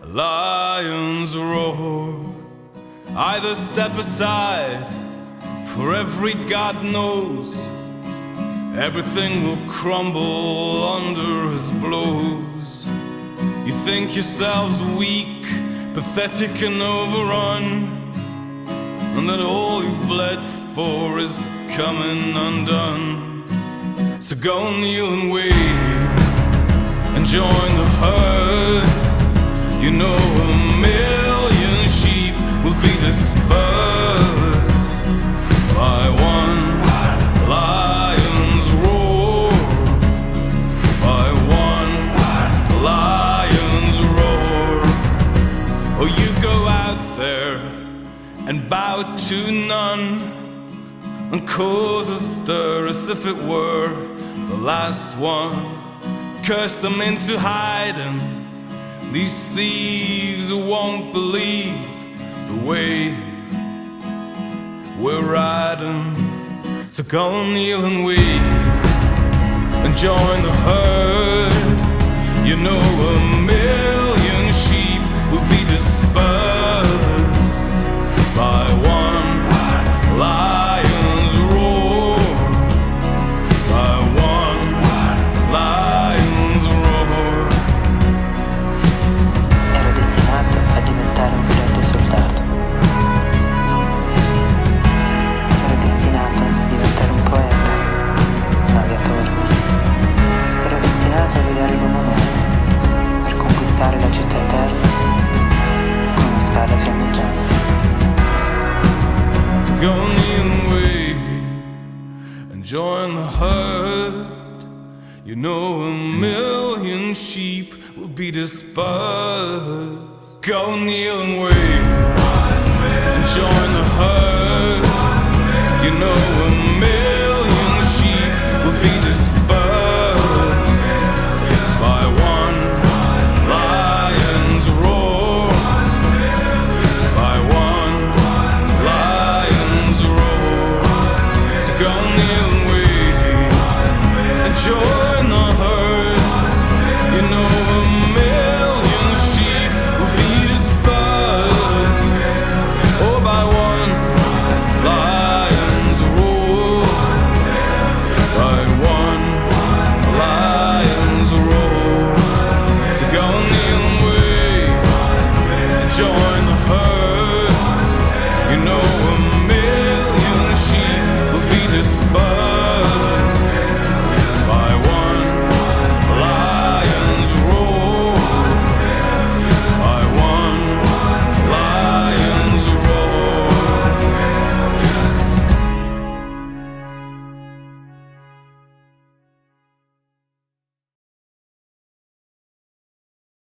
lion's roar. Either step aside, for every God knows everything will crumble under his blows. You think yourselves weak, pathetic and overrun, and that all you've bled for is coming undone. So go kneel and wait and join the herd. You know 1,000,000 sheep will be dispersed by one lion's roar. By one lion's roar. Oh, you go out there and bow to none and cause a stir as if it were the last one, cursed them into hiding. These thieves won't believe the wave we're riding. So go kneel and weep and join the herd. You know 1,000,000 sheep will be dispersed by one lion's roar, by one lion's roar. Ero destinato a diventare un grande soldato. Ero destinato a diventare un poeta, un aviatore. Ero destinato a vedere l'uomo nuovo, per conquistare la città eterna con una spada fiammeggiante. So go kneel and wait and join the herd. You know 1,000,000 sheep will be dispersed. Go kneel and wait